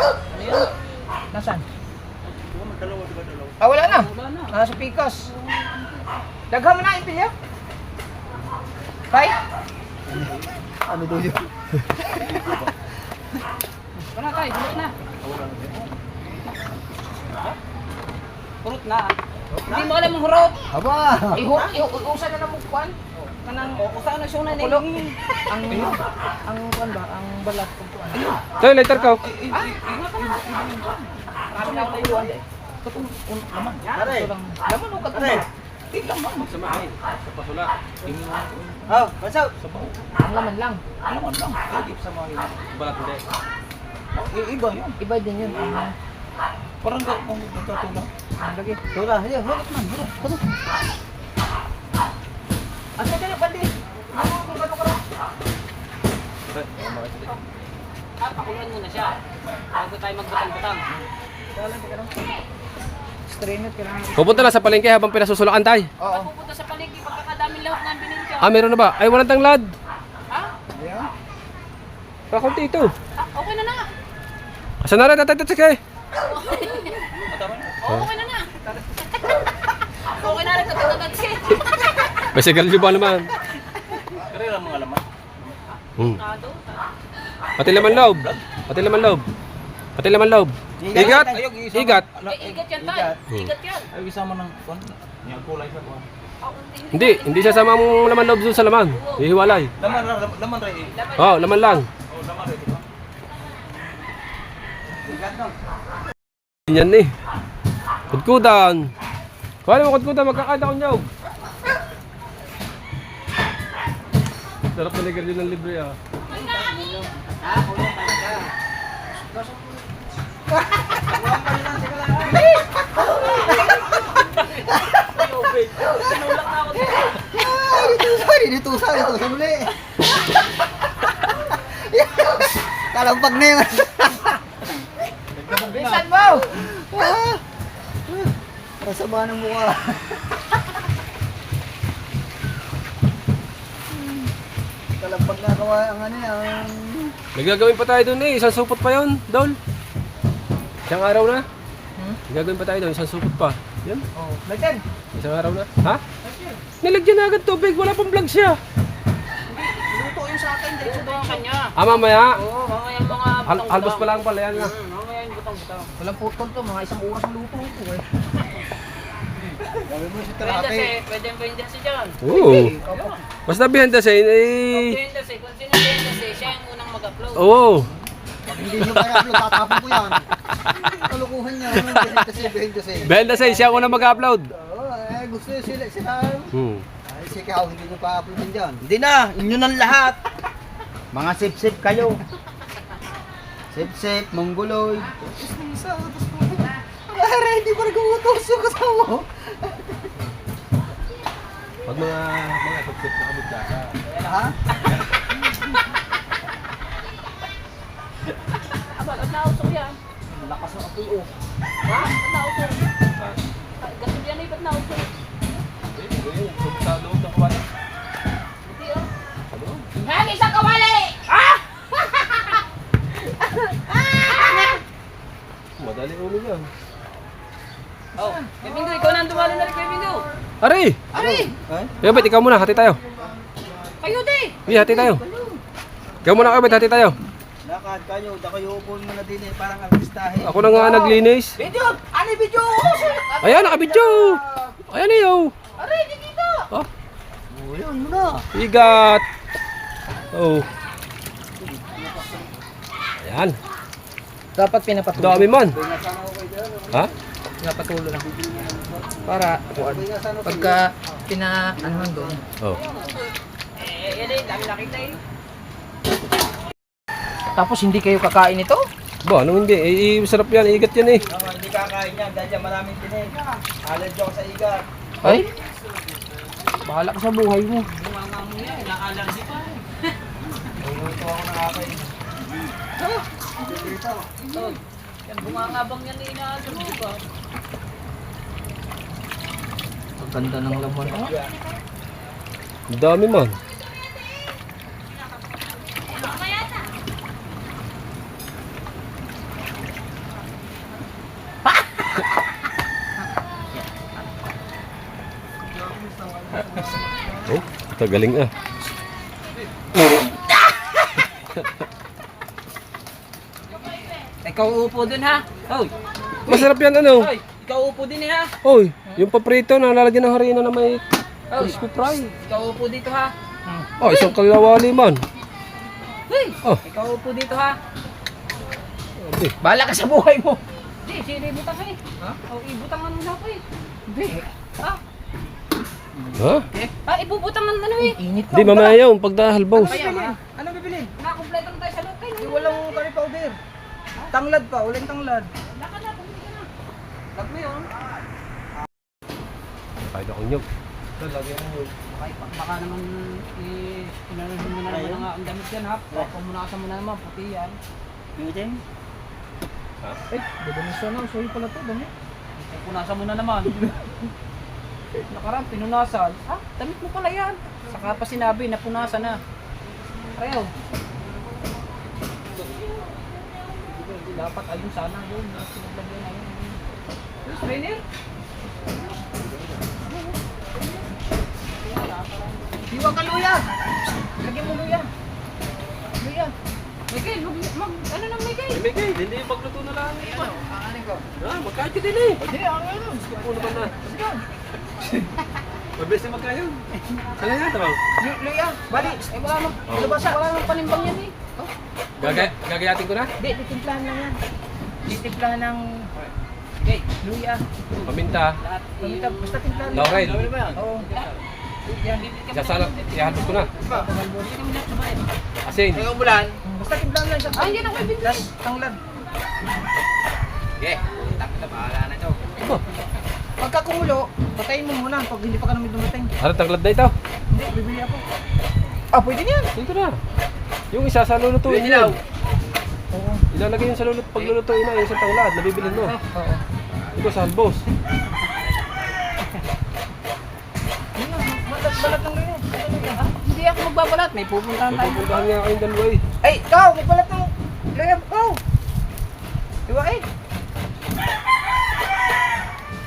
Ano yun? Nasaan? Ah, wala na. Nasa Picos. Daghan mo na yung pilya. Tay? Ano daw yun? Wala tayo, hulot na. Hurot na. Hindi mo alam ang hurot. Aba! Iusa na lang mukwan. Kanang usa na siya na ni. Ang kuan ba? Ang balat kung kuan. Tayo, lighter ka. Marami na tayo duwan eh. Pare. Laman o katulad. Pare. Tignan mo. Magsamahin. Sa pasula. Oh, basaw. Ang laman lang. Ang laman lang. Balat hindi. Iba yun. Iba din yun. Parang nagkatulong. Lagi. Tula, halika, hulot man, hulot. Asa ka na pandi? Ano kung ano ka na? Pakuluan muna siya. Bago tayo magbutang-butang. Strained ka lang. Pupunta na sa palengke habang pinasusulaan tayo. Oo. Pupunta sa paligid, pagkakadaming lahok ng binigyan. Ah, meron na ba? Ay, walang tanglad. Ha? Yeah. Pakunti ito. Okay na na. Asa na rin, tatay, Okay tatay. na na. Okay na rin, katulad siya. May sigarilyo ba naman? Karera mga laman. Pati laman loob. Pati laman loob. Pati laman loob. Igat. Igat. Igat yan tayo. Igat yan. Ay, isama ng kon. Yung kulay sa kon. Hindi siya sama mong laman loob doon sa laman. Ihiwalay. Laman rin. Oh, laman lang. Oh, laman rin. Yan eh. Kudkudan. Kuha mo kudkudan, magkakada ko niyaw. Sarap na ligar ng libre ah. Dito sa muli. Kalampag na yun. Bisan mo! Masama ng mukha. Kalampag na kawa ang ano yan. May gagawin pa tayo doon eh. Isang supot pa yun, Dol. Isang araw na. May gagawin pa tayo doon. Isang supot pa. Yan. Oh, lagyan. Isang araw na. Ha? Nilagyan na agad tubig. Wala pang vlog siya. Luto yung sa akin, diretso ba ang kanya? Ah, mamaya. Oo, mamaya yung mga butang-butang. Albas pa lang pala yan na. Mamaya yung butang-butang. Walang putol to, mga isang oras ang luto ito eh. Sabi mo si Pwede si dyan. Oo. Basta behind the scene eh. Bendase, kung sino Bendase, siya yung unang mag-upload. Oo. Hindi nyo kaya upload, tatapon ko yan. Kalukuhan niya, behind the scene. Behind the scene, siya ang unang mag-upload. Oo, gusto nyo sila. Ay, si Kao, hindi nyo pa-uploadin dyan. Hindi na, inyo ng lahat. Mga sip-sip kayo. Sip-sip, mongoloid. Tapos na isa, tapos na. Aray, hindi pa nag-uutos yung kasama ko. Pag mga tupsip na kabut ka. Ha? Aba, ba't nausok yan? Lakas ng apoy, oh. Ha? Ba't nausok? Gasol yan eh, ba't nausok? Sa loob ng kawala. Hindi oh. Hagi sa kawali! Ah! Madali ulo yan. Oh, Kuya Bingo, ikaw na ang dumalo na rin, Kuya Bingo. Ari! Ari! Kaya ba't ikaw muna, hati tayo. Kayo di! Hati tayo. Ikaw muna kayo, ba't hati tayo. Lakad kayo, da kayo upon mo na din eh, parang artistahin. Ako na nga naglinis. Video! Ano yung video? Ayan, nakabidyo! Ayan eh, oh. Ari, di dito! Oh, Oh, yun mo na. igat. Oh. Ayan. Dapat pinapatuloy. Dami man. Ha? Pinapatuloy lang. Para pagka pina-anuhan doon. Oh. Yan eh, dami nakita eh. Tapos hindi kayo kakain ito? Ba, ano hindi? Eh, sarap yan. Igat yan eh. Hindi kakain yan, dahil dyan maraming tinig. Allergy ako sa igat. Ay? Bahala ka sa buhay mo. Bunganga mo yan, ina-allergy pa eh. Ito ako nakakain. Oh, yan bunganga bang yan ina-allergy pa? Ang ganda ng laman. Oh. Ang dami man. Oh, tagaling ah. Ikaw upo dun ha? Hoy! Masarap yan ano. Hoy! Ikaw upo din eh ha? Oy, yung paprito na lalagyan ng harina na may Hoy! crispy fry. Ikaw upo dito ha? Oh, isang kalawali man. Hoy! Oh, Ikaw upo dito ha? okay. Bahala ka sa buhay mo! Hindi, sino ibutang ka eh? Ha? O ibutangan mo na ako eh. Hindi. Ha? Ha? Ah, ibubutangan ano eh? Init Hindi, mamaya yun, pag dahalbaws. Ano bibilin? Nakakompleto na tayo sa loob kayo. Walang curry powder. Tanglad pa, uling tanglad. Wala ka na, bumili ka na. Lag mo yun. Kahit akong nyog. Baka naman pinanahin mo na naman ang damit yan ha. Pamunasan mo na naman, puti yan. Dadamusan na, sorry pala to, dami. Punasan mo na naman. Nakaraan, pinunasan. Damit mo pala yan. Saka pa sinabi, napunasan na. Pareho. Dapat ayun sana yun. Sinablagyan na yun. Trainer? Hiwa ka luya! Lagyan mo luya. Luya. Miguel, ano nang Miguel? Miguel, hindi magluto na lang. Aanin ko. Magkain ka din eh. Hindi, ano? Gusto ko naman na. Mabilis na magkain. Saan nga tawag? Luya, bali. Wala nang panimbang yan eh. Gagayatin ko na? Hindi, titimplahan lang yan. Titimplahan ng... Okay, luya. Paminta. Lahat. Basta timplahan. Laurel. Oo. Yan. Ihahatid ko na. Asin. Ngayong bulan. Basta timplahan lang siya. Yan ang bibili. Tapos, tanglad. Okay, tapos na bahala na ito. Pagka kumulo, patayin mo muna pag hindi pa ka namin dumating. Ano, taglad na ito? Hindi, bibili ako. Pwede niyan. Dito na. Yung isa sa lulutuin Pwede daw. yun. Ilalagay yun sa paglulutuin na yung isang tanglad. Nabibilin mo. Oo. Ito sa halbos. Balat ng luya. Hindi ako magbabalat. May pupuntahan tayo. Pupuntahan nga kayong dalawa eh. Ay, ikaw! Magbalat ng luya. Ikaw! Diba eh?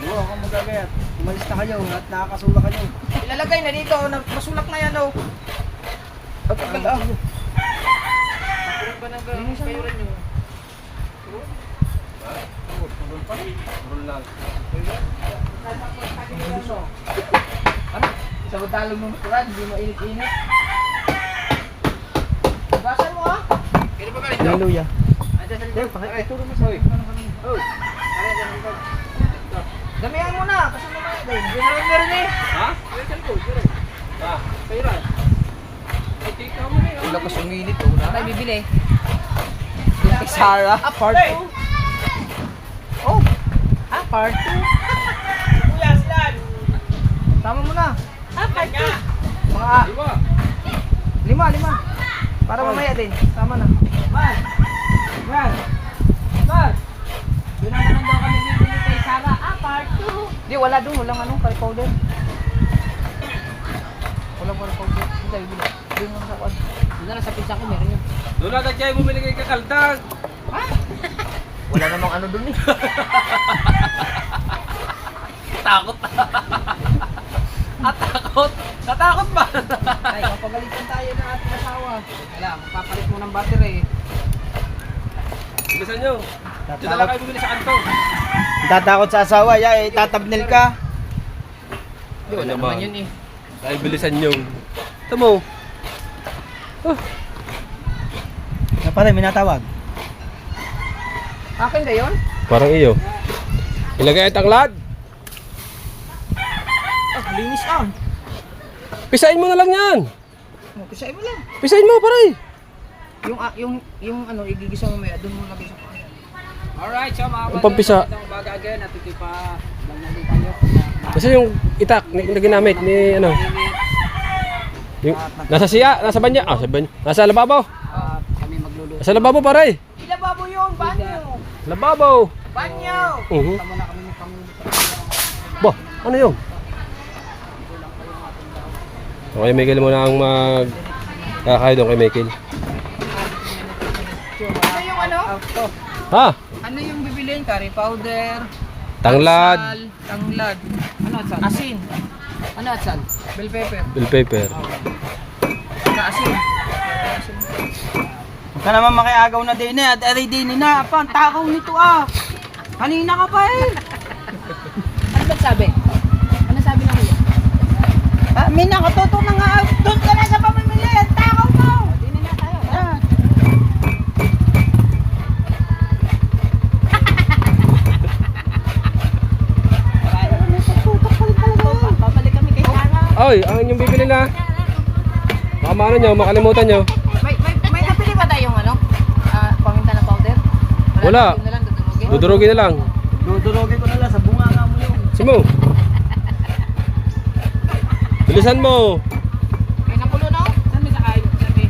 Oo, ako magagayat. Umalis na kayo at nakakasula kayo. Ilalagay na dito. Masulak na yan, oh. Okay, ganda. Ba nang kayo rin yun? Roll lang. Sa batalo mo maturan, hindi mo init-init. Basan mo ah! Kaya ba ka rin daw? Luya. Pakituro mo sa damihan mo na, kasi mo na yun. Hindi na rin meron eh. Ha? Kayo rin. Ay, take out mo na yun. Lakas uminit oh. Ano tayo bibili? Kay Sarah. Part 2. Oh! Part 2. Kuya, silan! Tama mo na. Part 2. Mga Diba? 5. Para mamaya din. Tama na. Man! Doon na naman daw kami bibili kay Sarah. Part 2. Di, wala doon. Walang anong curry powder. Walang curry powder. Hindi tayo bibili. Doon mo sa kwan. Doon na lang sa pizza ko, meron yun. Doon agad kayo bumili kay Kakaldag. Wala namang ano doon eh. Takot. Takot. Natakot ba? Ay, kapagalitan tayo ng ating asawa. Wala, magpapalit mo ng battery. Bilisan nyo. Doon na lang kayo bumili sa kanto. Tatakot sa asawa, tatabnil ka. Di, wala naman yun eh. Dahil bilisan nyo. Ito mo. Pare, may natawag. Akin ba yun? Parang iyo. Ilagay ang tanglad. Linis ah. Pisain mo na lang yan. Pisain mo lang. Pisain mo, pare. Yung ano, igigisa mo maya, doon mo lagay sa kanya. Alright, so mga Ang pampisa. Itong baga again, at ito pa lang natin tayo. Kasi yung itak na ginamit ni ano. Yung, nasa banya. Sa banya. Nasa lababo. Kami magluluto. Nasa lababo, pare. Ilababo yun, banyo! Lababo. Banyo! Tama na kami ng pamilya. Ba, ano yun? Okay, Michael muna ang kakain doon kay Michael. Ano yung ano? Ha? Ano yung bibiliin? Curry powder, Tanglad. sal, tanglad, Ano at saan? asin, Ano at saan? bell pepper, Bell pepper. asin. Ka naman makiagaw na din at aray din na. Ang takaw nito ah. Kanina ka pa eh. Ano ba sabi? Ano sabi ng kuya? May nakatuto na nga. Doon ka na sa pamimili. Ang takaw mo. Hindi na tayo. Ah. Babalik kami kay Sarah. Oy, ang inyong bibili na. Baka maano nyo, makalimutan nyo. May napili ba tayong ano? Paminta na powder? Wala. Yun na lang, dudurugin. Dudurugin na lang. Dudurogin ko na lang sa bunga nga mo yun. Simo. Bilisan mo. Kaya napulo na. Saan may sakay? Sabi.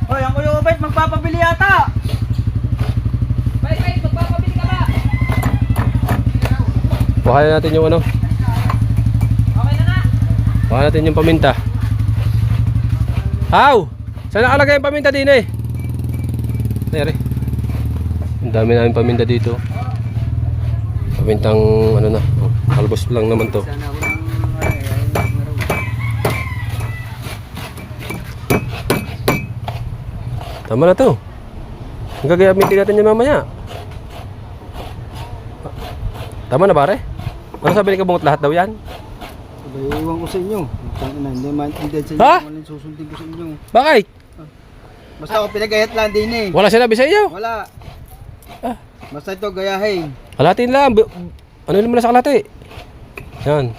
Hoy, ang Kuya Obet, magpapabili yata. Bay, magpapabili ka ba? Bukayan natin yung ano. Okay na na. Bukayan natin yung paminta. Haw! Saan nakalagay yung paminta din eh? Nere. Ang dami namin paminta dito. Pamintang ano na. Oh, albos lang naman to. Sana ako ng Tama na to. Ang gagamitin natin yan mamaya. Tama na pare? Ano sabi ni Kabungot, lahat daw yan? Iwan ko sa inyo. Hindi maintindihan sa inyo. Ha? Kung anong susundin ko sa inyo. Bakit? Basta ako pinagayat lang din eh. Wala sinabi sa iyo? Wala. Ah. Basta ito gayahin. Kalatin lang. Ano naman na sa kalati? Yan.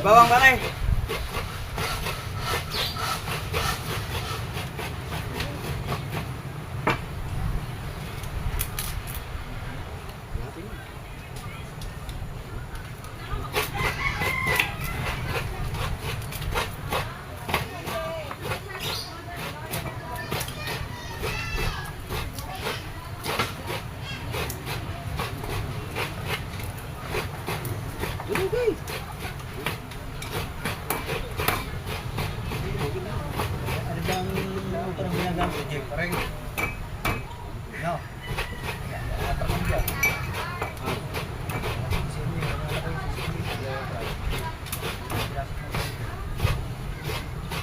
Bawang pare.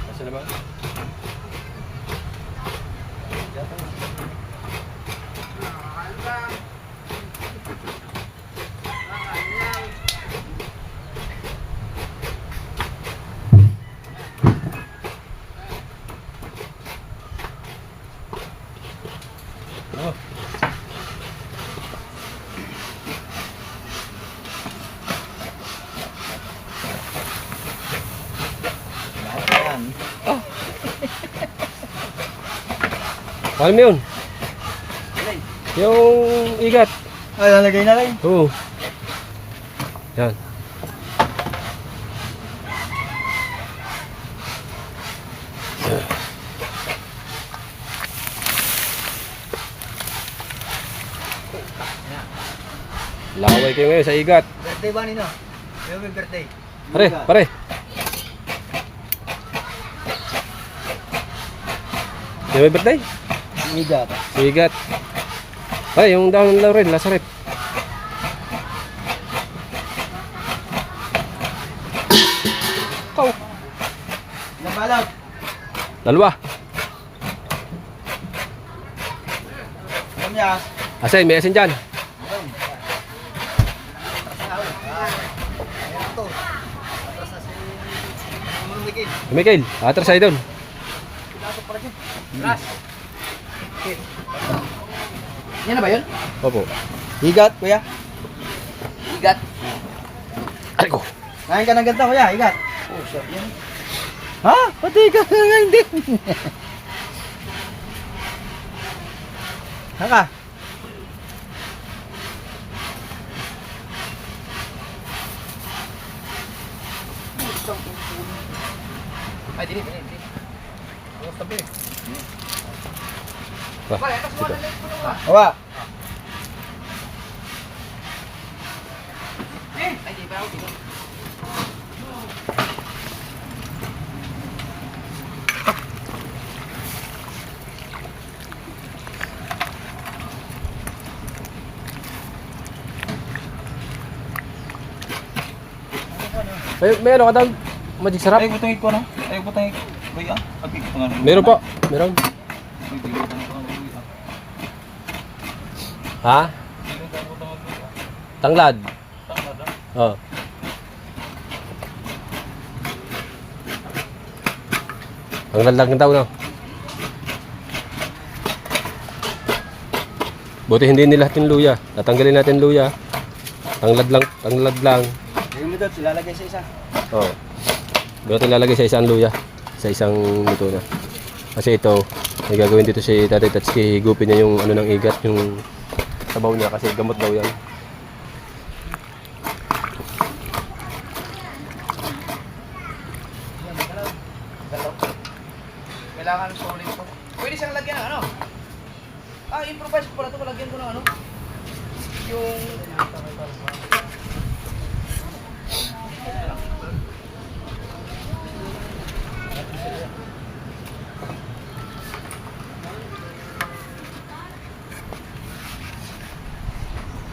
Kasi naman. Paano mo yun? Yung igat. Ay, lalagay na rin. Oo. Yan. Laway kayo ngayon sa igat. Birthday ba nino? May birthday. Pare, pare. Yung may birthday? Igat. Sa igat. Pare, yung daon ng laurel, nasa rep. Oh. Nabalot. Dalawa. Kamyas. Asen, may asin dyan. Michael, atras sa'yo doon. Ras. Yan na ba yun? Opo. Igat, kuya. Igat. Ay ko. Kain ka ng ganda, kuya. Igat. Oh, sarap yan. Ha? Pati igat ka nga hindi. Haka. Ay, dili. Ang tabi. Wah, Pare, atas mo na lang ito. Hawa. Ay, di ba ako dito? May ano ka daw? Magic sarap? Ay, butang ko na. Ay, butang ko. Kuya, pati ko nga. Meron po. Meron. Ha? Tanglad. Oh. Tanglad lang daw no. Buti hindi nilahat yung luya. Tatanggalin natin luya. Tanglad lang, tanglad lang. Yung medod, ilalagay sa isa. Oh. Buti lalagay sa isang luya. Sa isang luto na. Kasi ito, may gagawin dito si Tatay Tatsuki. Higupin niya yung ano ng igat, yung sabaw niya kasi gamot daw yan. Kailangan solid po. Pwede siyang lagyan ng ano? Improvise ko pala ito. Lagyan ko ng ano? Yung...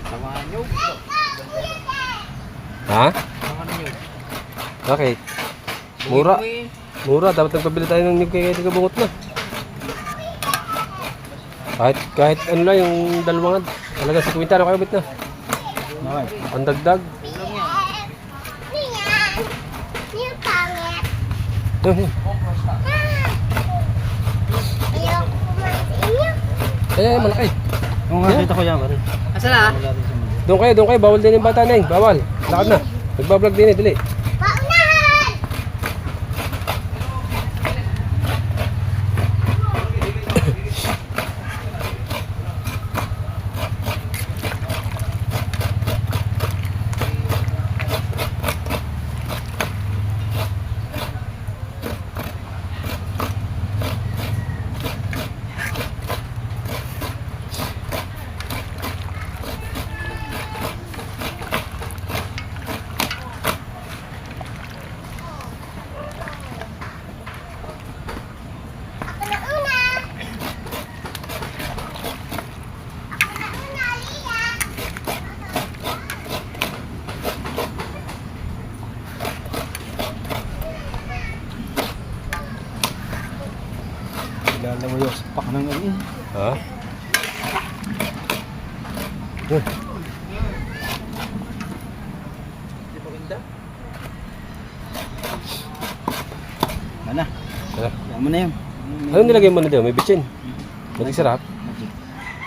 Samahan nyo. Ha? Samahan nyo. Bakit? Mura. Mura. Dapat nagpabili tayo ng kay bungot na. Kahit ano lang yung dalawang talaga si Quintana kayo bit na. Pandagdag. Eh, malaki. Kung nakita ko yan, pare. Asa na? Doon kayo. Bawal din yung bata na bawal. Lakad na. Nagbablog din dili. Kilala mo yung pak ng ano yun. Ha? Mana? Ha? Yan mo na yun. Ano nilagay mo na doon? May bitchin. Magic sarap. Magic.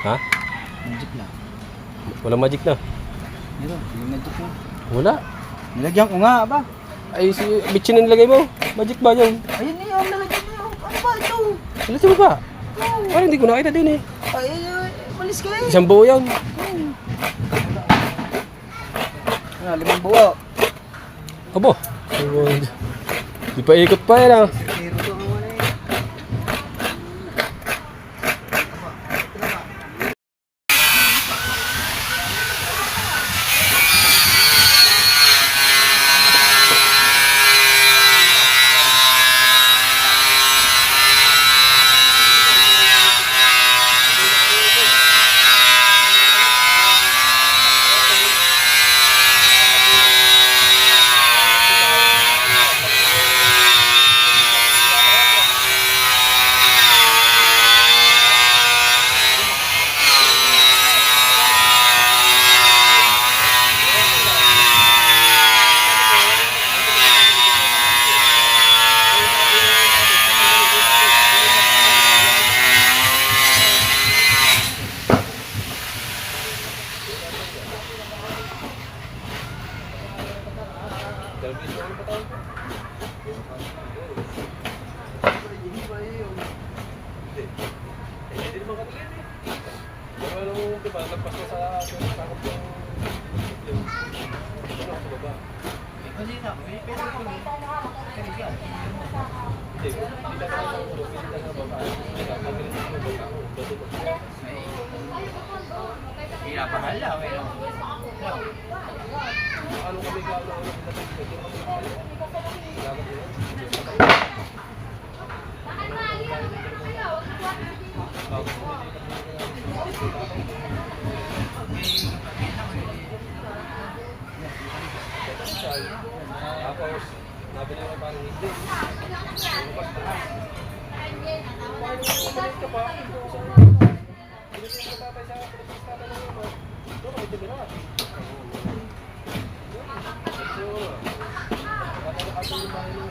Ha? Magic lang. Walang magic na. Meron, yung magic na. Wala. Nilagyan ko nga ba? Ay, si bitchin na nilagay mo. Magic ba yun? Ayun na yun, nilagyan mo yun. Ano ba ito? Wala mo ba? Parang hindi ko nakita din eh. Ay, malis ka eh. Isang buo yun. Ano, 5 buo. Abo. Di pa ikot pa yan ah. Pero ito mo na eh. Sabi na yung parang hindi. Lumabas na. Umalis ka pa. Pilitin mo tatay sa pilitin tatay na naman. Doon kami tumira. So, tatay yung bahay ng...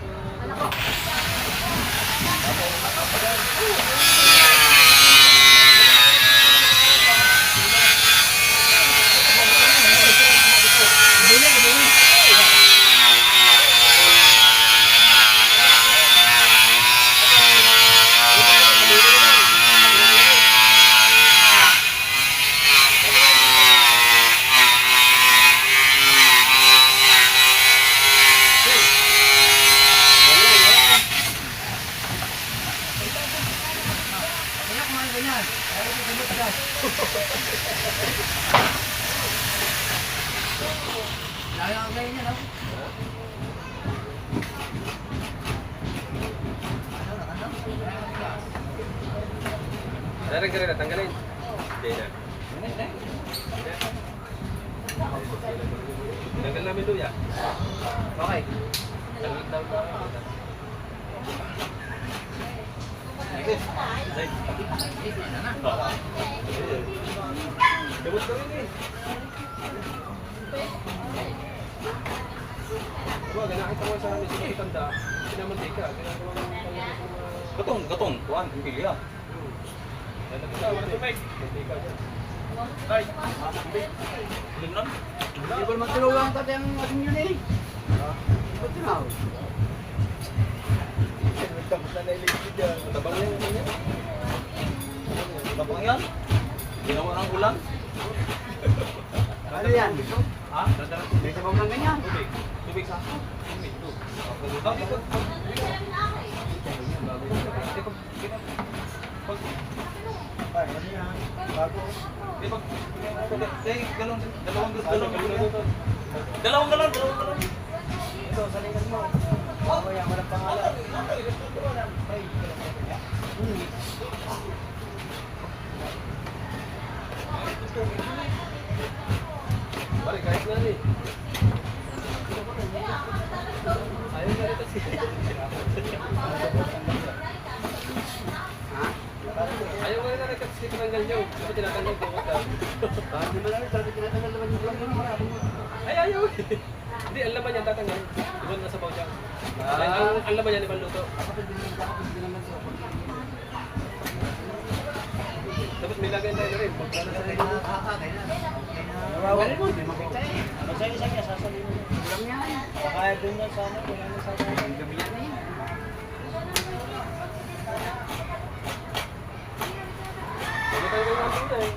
Tanggalin ka rin na, tanggalin. Hindi na. Tanggal namin luya. Okay. Tanggal daw na. Gamot ka rin eh. Diba, ganakita ko sa amin, sila itanda, sinamantika, ginagawa ng mga... Gatong, kuhan, pipili ah. Ay, Hindi ko naman tulungan tatay ang ating yun eh. Ba't tinawag? matabang yan. Tapang yan? Ginawa ng ulan? Ano yan? Ha? May sabaw ng ganyan. Tubig. Tubig sa ako. Tubig. Dalawang galon. Ito, salingan mo. Mamaya, walang pangalan. Balik, kahit na rin. Ayaw na rin kasi. Ayaw nga rin na rin kasi tinanggal niyo. Kasi tinatanggal ko ko daw. Bakit naman namin, sabi tinatanggal naman yung vlog mo. Ay, ayaw. Hindi, ang laman yan tatanggal. Ibang nasa baw siya. Ang laman yan, ibang luto. Tapos may lagay tayo na rin. Magkano sa rin. Nawawan mo, hindi makita eh. Magsaya-isa niya, sasalin mo. Walang yan. Baka doon na sana, wala na sana. Gabi yan eh. Ano tayo ng ating na eh.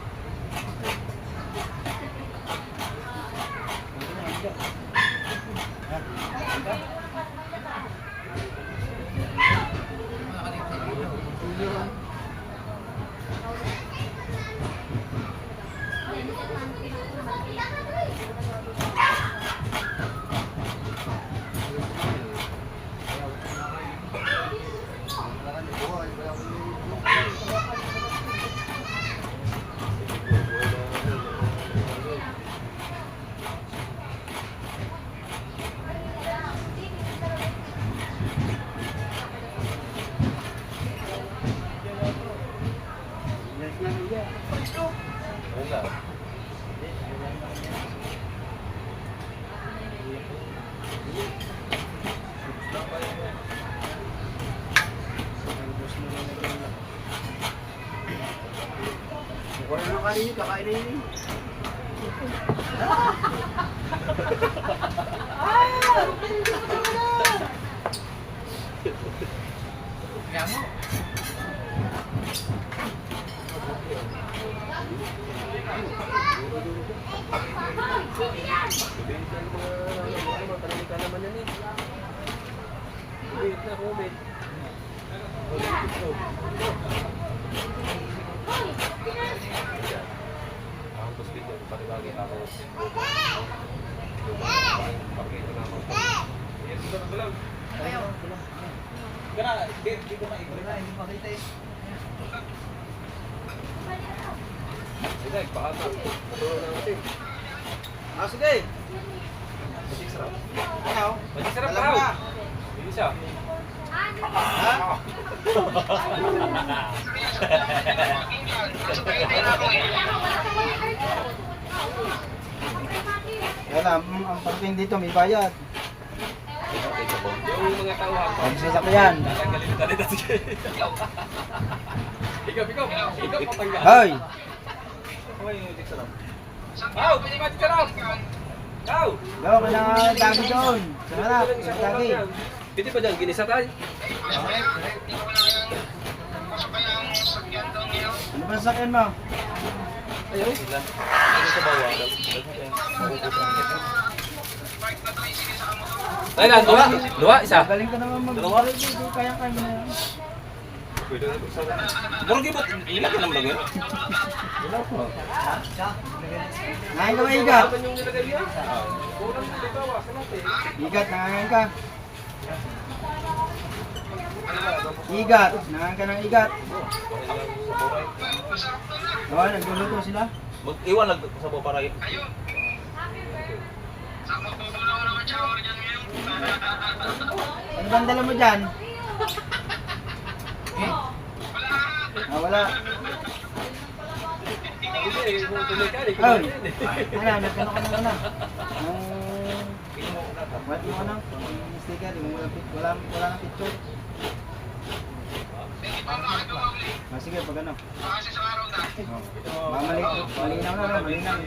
Wala. Wala na kanin yun, kakain na yun eh. Kaya mo. Kaya, di ko maikot. Hindi makita eh. Sige, pakata. Patuloy na natin. Ah, sige. Masik sarap. Ano? Masik sarap Alam pa. na. Isa. Wala, ang parking dito may bayad. Yung mga tauhan. Ang sasakyan. Ikaw patanggal. Hoy! Aw, pwede ba dito lang? Aw! Go, kailangan dagi doon. Sa harap, sa dagi. Pwede ba dyan, ginisa tayo? Ano ba sasakyan mo? Ayun. Ay lang, dua. Dua, isa. Galing ka naman mag-drive. Hindi kaya-kaya mo na yan. Murag ibot, ilaki naman lang yun. Wala po. Nangayin ka ba, Igat? Ano yung nilagay niya? Kulang sa bawa, sa natin. Igat, nangayin ka. Igat, nangayin ka ng igat. Oo, nagluluto sila. Mag-iwan lang sa para yun. Ano ba ang dala mo dyan? Wala. Ay, ano, nagkano ka na ano? What mo ano? Sticker, yung wala nang picture. Sige, pag ano. Malinaw na, malinaw.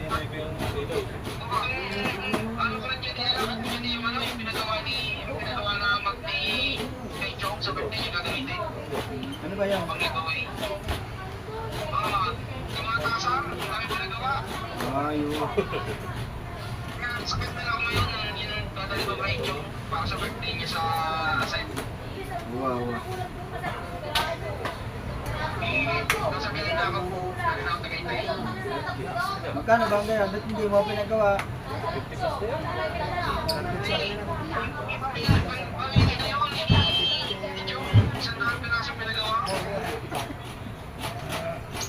Ano ba yan? Ayo. Sakit na lang ngayon yung dadali ba ba yung para sa birthday niya sa site. Wow. Sasabihin na ako, nagtatagay-tay. Magkano ba ang ganyan? Ba't hindi mo pinagawa?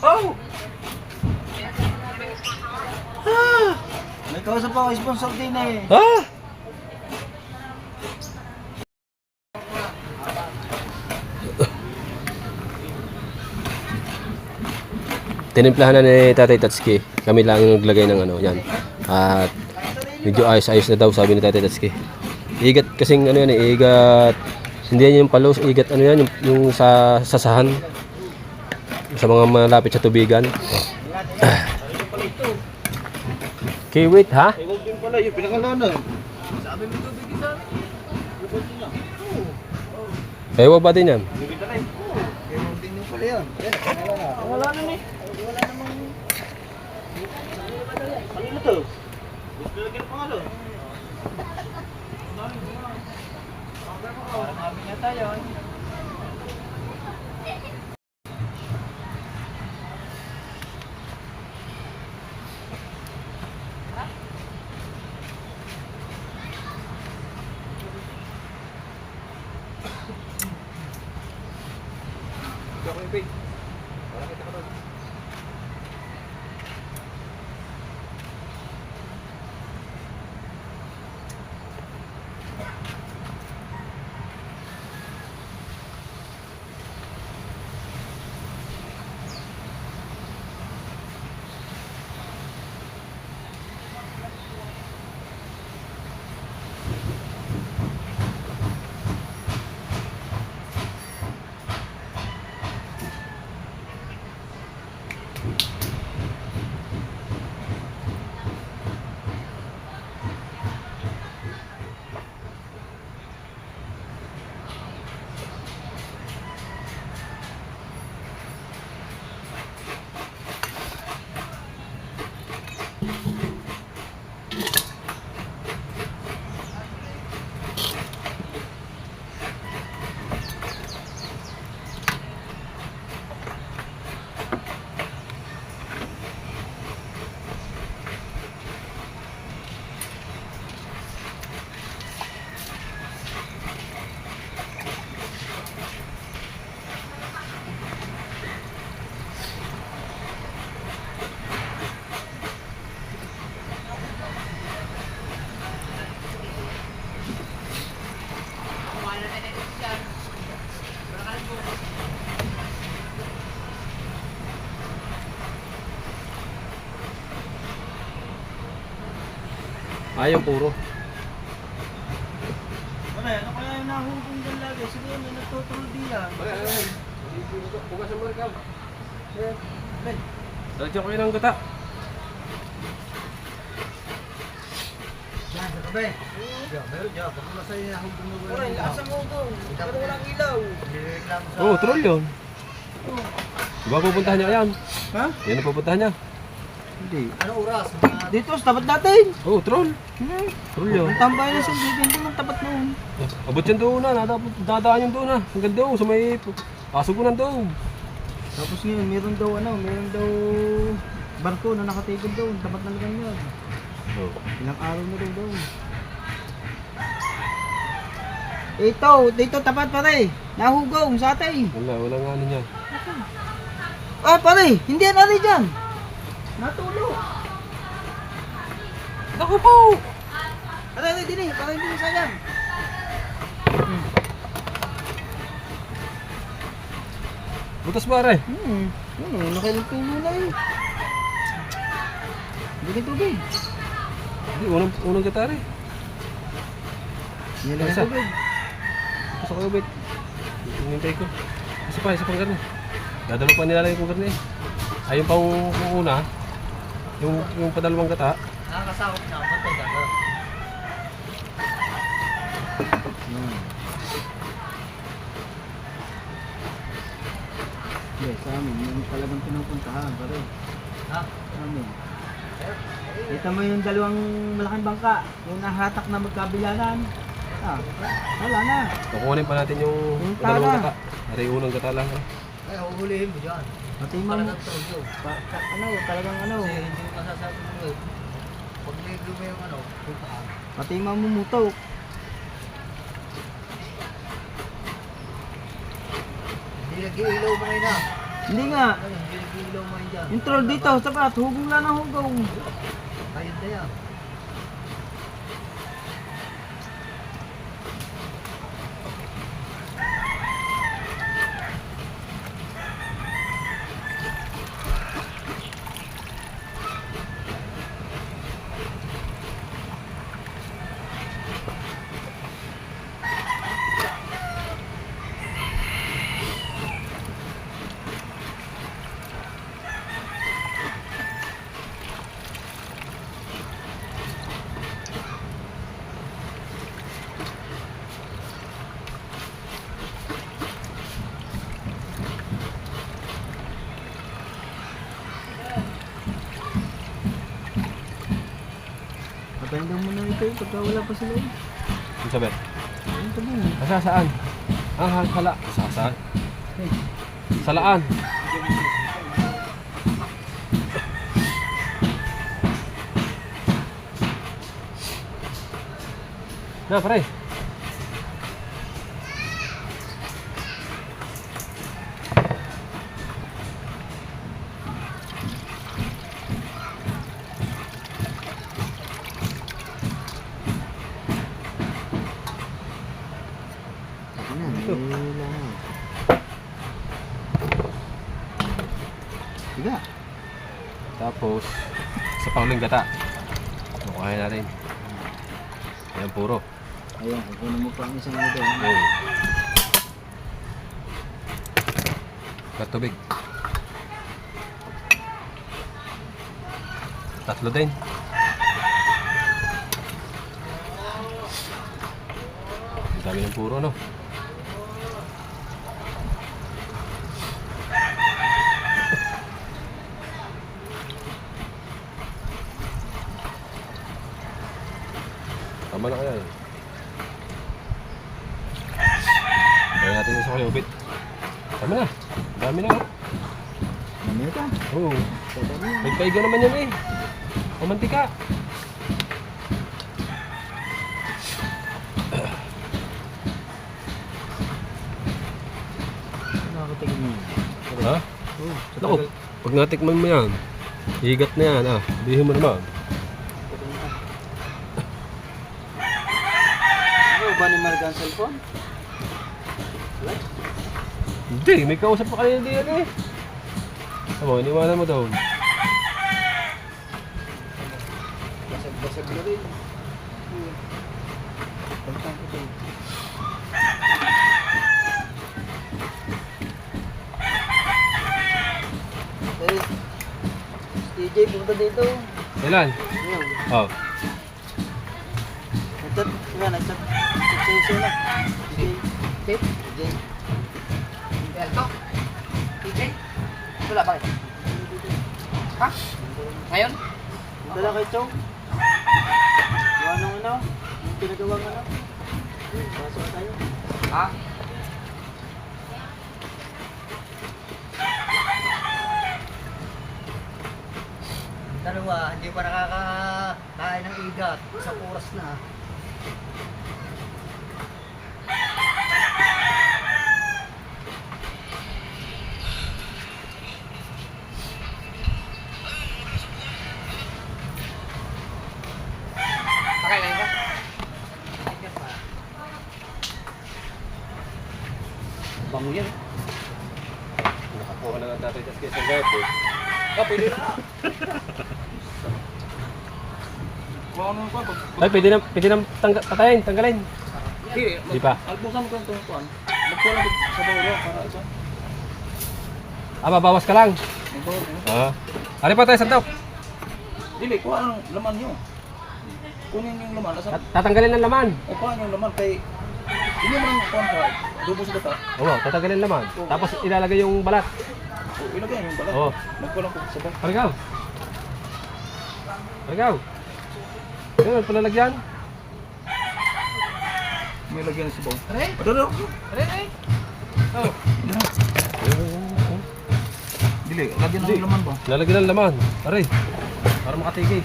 Oh! May kausap ako, sponsor din eh. Ha? Tinimplahan na ni Tatay Tatsuki. Kami lang yung naglagay ng ano, yan. At medyo ayos-ayos na daw, sabi ni Tatay Tatsuki. Igat kasing ano yan eh, igat. Hindi yan yung palos, igat ano yan, yung sa sasahan. Sa mga malapit sa tubigan. Okay, wait ha? Iwag din pala, yung pinakalanan. Ewa ba din yan? Pala yun. Wala na eh. Wala namang... Ano to? Gusto lagi ng pangalan. Parang amin yata yun. Ayaw puro. Wala, ano kaya yung nahugong dyan lagi? Sige, may nagtuturo diyan. Bukas ang marikaw. Diretso kayo ng gata. Meron dyan. Pag nasa iyo nahugong na Wala, lasang hugong. Pero walang ilaw. Nireklamo sa... Oo, troll yun. Diba pupuntahan niya yan? Ha? Yan ang pupuntahan niya. Hindi. Ano oras? Dito, sa tapat natin. Oo, troll. Troll yun. Ang tambay na siya dito, hindi ng tapat noon. Abot yan doon na. Dadaan yung doon na. Hanggang doon. Sa may pasugunan doon. Tapos ngayon, meron daw barko na nakatigil doon, tapat na lang yun. Oo. Ilang araw na rin doon. Dito tapat pare. Nahugong sa atin. Wala nga ano niya. Ah pare, hindi yan ari dyan. Natulog. Naku po! Pare, din eh, pare hindi sayang. Butas pare. Nakailang tulo na eh. Hindi ka tubig. Hindi, unang katari. Hindi lang Isa. tubig. Gusto ko ubit. Hinintay ko. Isa pang karne. Dadalo pa nila yung karne. Ay, yung pang una. Yung padalawang kata. Nakakasakot na. Matay ka. Hindi, sa amin, yung talagang pinupuntahan pare. Ha? Sa amin. Kita mo yung dalawang malaking bangka, yung nahatak na magkabilanan. Ah, wala na. Kukunin pa natin yung Yung padalawang tala. kata. Ari, unang kata lang. Ay, huhulihin mo dyan. Pati Para mo, ng trodo. talagang ano, Kasi hindi mo masasabi mo eh. Pag may lume yung ano, puntaan. pati mamumutok. Hindi nag-iilaw mo ngayon na. Hindi nga, Ano, hindi nag-iilaw mo ngayon dyan. yung troll dito, sapat, hugong lang ng hugong. Ayun na yan. Patayin daw muna ito pagka wala pa sila eh. Yung sabi. Ayun to din. Saan? Sala. Saan? Salaan. Na, pare. Tiga. Tapos, sa pangling gata. Kukuhain natin. Ayan, puro. Ayan, kukunin mo pa ang isang ano doon. Oh. Kat tubig. Tatlo din. Ang dami ng puro, no? Tama na kaya eh. Kaya natin yung sa kayobit. Tama na. Ang dami na. Mamaya ka. Oo. Pagpaiga naman yan eh. Pamantika. Nakakatingin mo. Ha? Ako, pag natikman mo yan, higat na yan ah. Bihin mo naman. Ano ba ni Marga ang cellphone? Hindi, may kausap pa kanina diyan eh. Tama, iniwanan mo daw. Basag-basag na rin. punta dito. Ilan? Oh. Nagtat, nga, nagtat. Sila. Tip? Alto? TJ? Wala, bakit? Ha? Ngayon? Dala kay Chong. Gawa ng ano? Yung pinagawang ano? Pasok na tayo. Ha? Dalawa, hindi pa nakakakain ng igat. Isang oras na. Pakain ka? Bango yan. Nakakuha na ng tatay tas kesa gayat eh. Pwede na. Ay, pwede na patayin, tanggalin. Di pa. Alpusan mo kang tuwan. Magkulang sa bawro para ito. Babawas ka lang. Ari pa tayo, Santok. Dili, kuha ang laman nyo. Kunin yung laman. Asa, Tatanggalin ang laman. o kuha yung laman kay... Hindi mo lang kuha ka. Dubo sa bata. Oo, tatanggalin ang laman. Tapos ilalagay yung balat. O ilagay yung balat. Oo. Magkulang ko sa bata. Paragaw. Paragaw. Ayun, palalagyan. May lagyan sa bawro. Aray? Dalo. Aray? Dili, lagyan ng laman ba? Lalagyan ang laman. Aray. Para makatigay.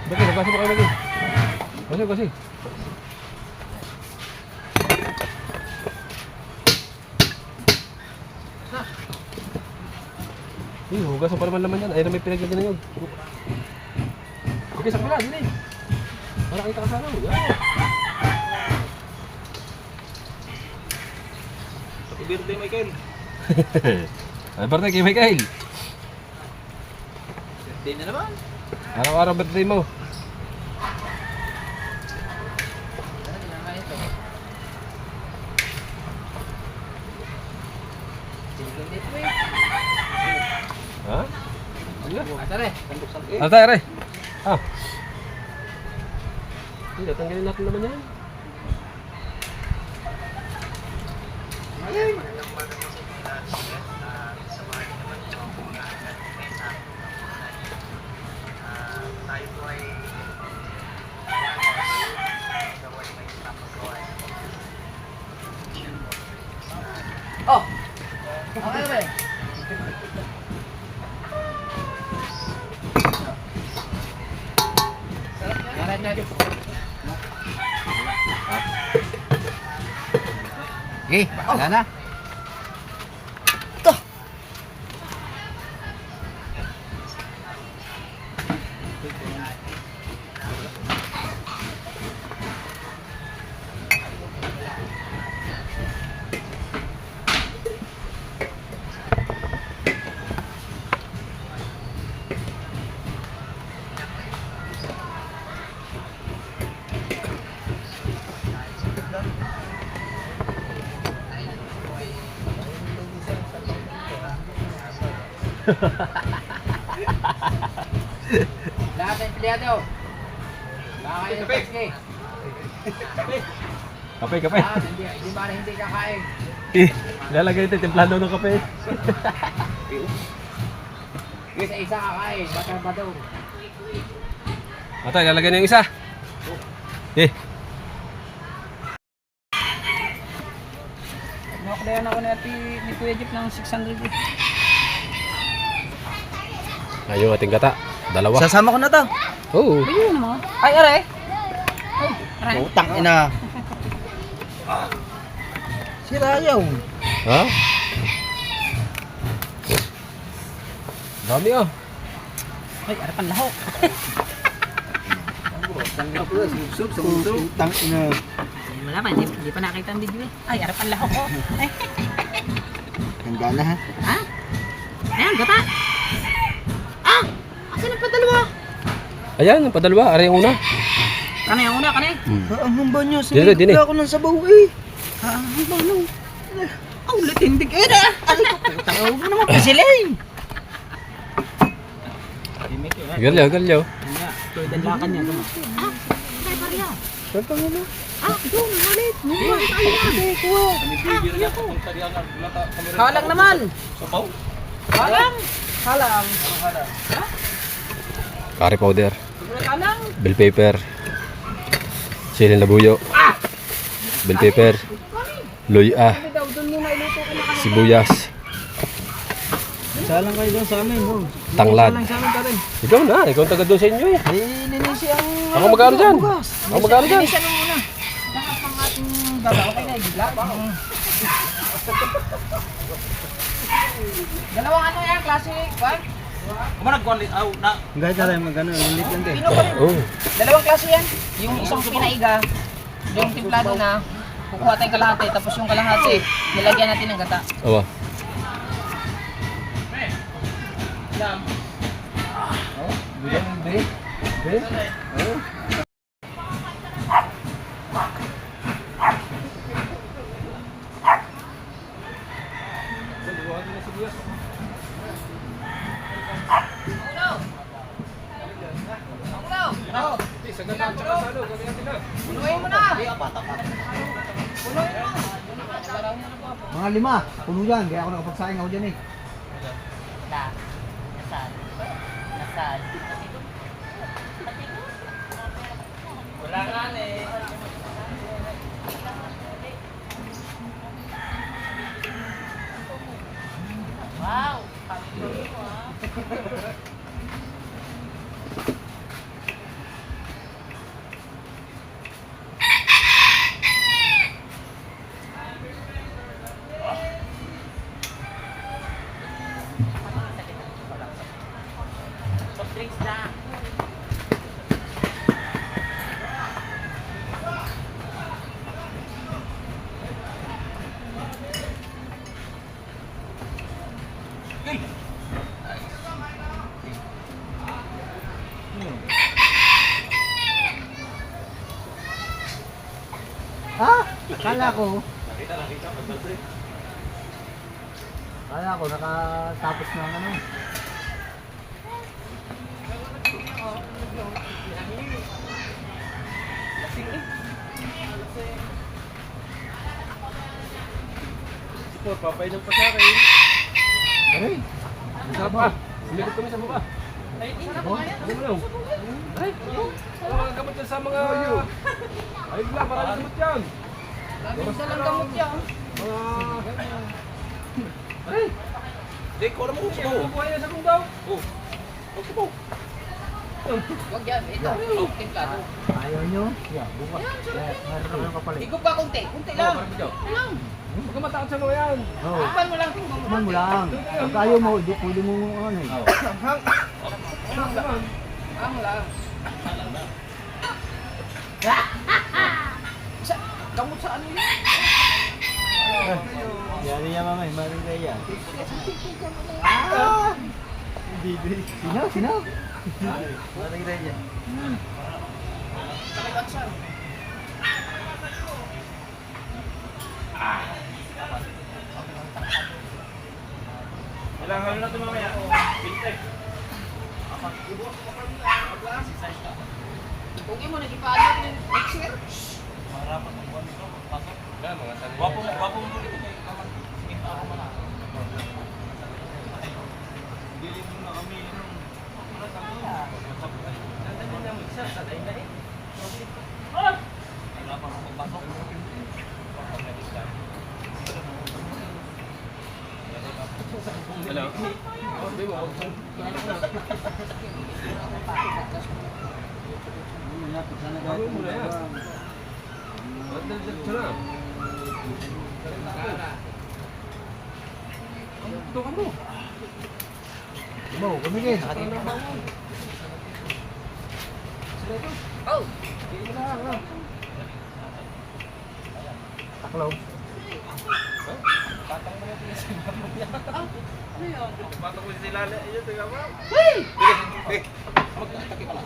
Bakit, nabasa mo kayo lagi. Basi. Hugas mo pa naman laman yan. Ayun na may pinaglagyan na yun. Okay, sa pila, dili. Para kita ka sana. Yan. Happy birthday, Michael. Ay, birthday kay Michael. Birthday na naman. Araw-araw birthday mo. Ha? Atare. Ano tayo, Ray? Hindi, tanggalin natin naman yan. Oh! Okay ba? Sarap na. Okay, wala na. Lahat ng empleyado. Kakain ng peske. Kape. Lahat, hindi ba hindi kakain. Lalagay ito, templado ng kape. Isa-isa kakain. Bato. Ito, lalagay na yung isa. Nakaklayan ako ni Kuya Jeep ng 600 eh. Ayun, ating gata. Dalawa. Sasama ko na to. Oo. Ayun mo. Ay, aray. Ay, aray. Utang ina. Si Rayaw. Ha? Dami ah. Ay, aray panlahok. Utang ina. Wala pa, hindi pa nakita ang video eh. Ay, aray panlahok ko. Ay, Handa na ha. ha? Ayan, gata. Ah! Asan ang padalwa? Ayan, ang padalwa. Aray yung una. Kanay ang una, kanay. Ang hamba nyo. Dili. Sinigit ako ng sabaw eh. Ang bano. Oh, latindig eh na. Ay, tawag mo naman pa sila eh. Galyo, galyo. Yun nga, tulad ang lakan niya. Tama. Halang naman. Halang. Halang. Curry powder. Halang. Bell pepper. Chili labuyo. Bell pepper. Luya. Sibuyas. Salang kayo doon sa amin. Oh. Tanglad. Salang sa amin pa rin. Ikaw na, ikaw ang taga doon sa inyo eh. Ninisi ang... Ako mag-ano dyan? Ako mag-ano dyan? Ninisi mo muna. Lahat ng ating dala. Okay na, bigla. Dalawang ano yan, classic. What? Kahit na rin mag-ano, ulit lang din. Pino pa rin. Oh. Dalawang klase yan. Yung isang pinaiga, yung timplado na, kukuha tayong kalahati, tapos yung kalahati, nilagyan natin ng gata. Awa. Punuin mo na! Mga 5, puno yan. Kaya ako nakapagsaing ako dyan eh. Wala nga eh. Akala ko. Akala ko nakatapos na ang ano. Papay ng pasakay. Aray! Sa baba. Sumigot kami sa baba. Ay, mga gamot yan sa mga... Ay, bigla, maraming gamot yan. Labis na lang gamot yan. Ay! Hindi, ko alam mo kung saan. Buhay na sa kong daw. Huwag yan, ito, timplado. Ayaw nyo? Yeah, bukas. Meron naman kapalit. Higop ka kunti, kunti lang. Kunti lang. Huwag ka matakot sa mga yan. Oo. Higpan mo lang. Tikman mo lang. Pag ayaw mo, hindi pwede mo ano eh. Ang lang. Gamot sa ano yun? Yan niya mamay, maring kaya. Sinaw. Maring kaya. Pakibansan. Kailangan na ito mamaya. Pintek. Huwag mo nag-ipaalam ng mixer. Wapo mo dito kay Kaman. Sige, ako man. Dili mo na kami nung Hello? Bago mo na yan. Ito ka mo. Mo, kumigin. Oh! Taklaw. bato ko sila ayun tiga ba? Magtataki pala.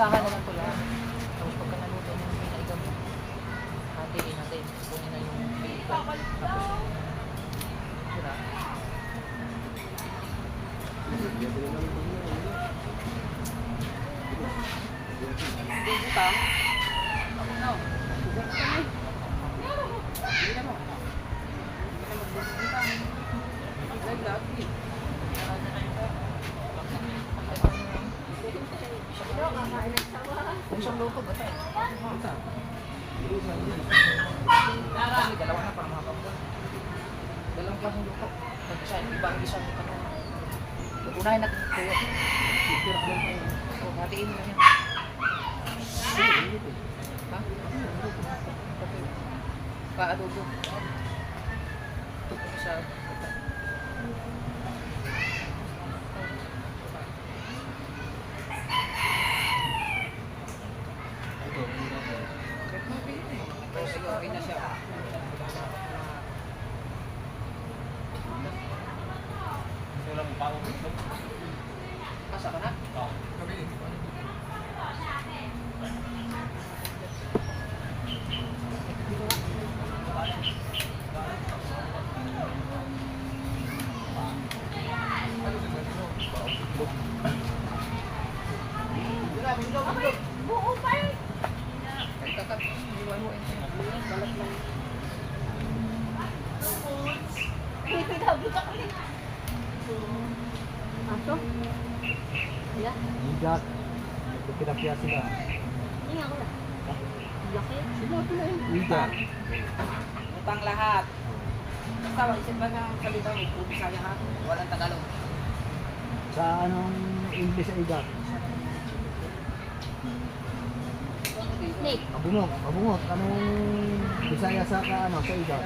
Isahan naman ko lang. Tapos pagka naluto mo yung pinaigaw mo, hatiin natin. Kunin na yung pinaigaw. Tapos, sira. Butang. No. Hindi na mo. Lagi. Isang luto ba tayo? Kasi dalawa na para makapagod. Dalawang klaseng luto. Pag isa, ibang isang ano. Unahin natin tuyo. So, hatiin mo lang yan. Ha? Okay. Pa-adobo. Isa. Sige, okay na siya. Asa ka na? Buo pa eh. Kahit kakat, iwan mo. Balat lang. Pinabot ako din. Aso? Wala. Igat. Pinapya sila. Hindi nga ako na. Laki. Igat. Utang lahat. Basta, isip ba na salita mo, puro Bisaya ha? Walang Tagalog. Sa anong English sa igat? Snake. Abungot. Abungot. Anong Bisaya sa ano sa igat?